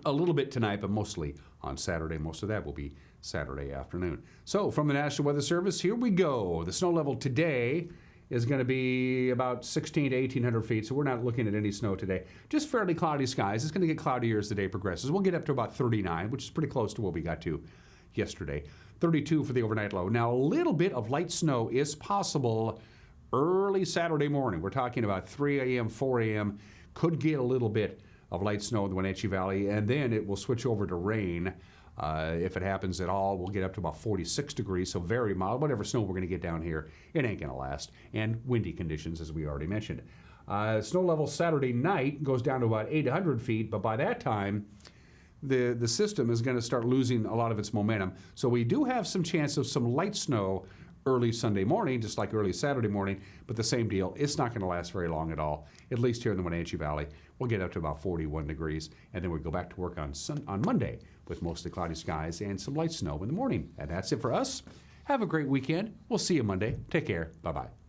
A little bit tonight, but mostly on Saturday. Most of that will be Saturday afternoon. So from the National Weather Service, here we go. The snow level today is going to be about 1,600 to 1,800 feet, so we're not looking at any snow today. Just fairly cloudy skies. It's going to get cloudier as the day progresses. We'll get up to about 39, which is pretty close to what we got to yesterday. 32 for the overnight low. Now, a little bit of light snow is possible early Saturday morning. We're talking about 3 a.m., 4 a.m. Could get a little bit of light snow in the Wenatchee Valley, and then it will switch over to rain. If it happens at all, we'll get up to about 46 degrees, so very mild. Whatever snow we're going to get down here, it ain't going to last. And windy conditions, as we already mentioned. Snow level Saturday night goes down to about 800 feet, but by that time, the system is going to start losing a lot of its momentum. So we do have some chance of some light snow early Sunday morning, just like early Saturday morning, but the same deal. It's not going to last very long at all, at least here in the Wenatchee Valley. We'll get up to about 41 degrees, and then we'll go back to work on Monday with mostly cloudy skies and some light snow in the morning. And that's it for us. Have a great weekend. We'll see you Monday. Take care. Bye-bye.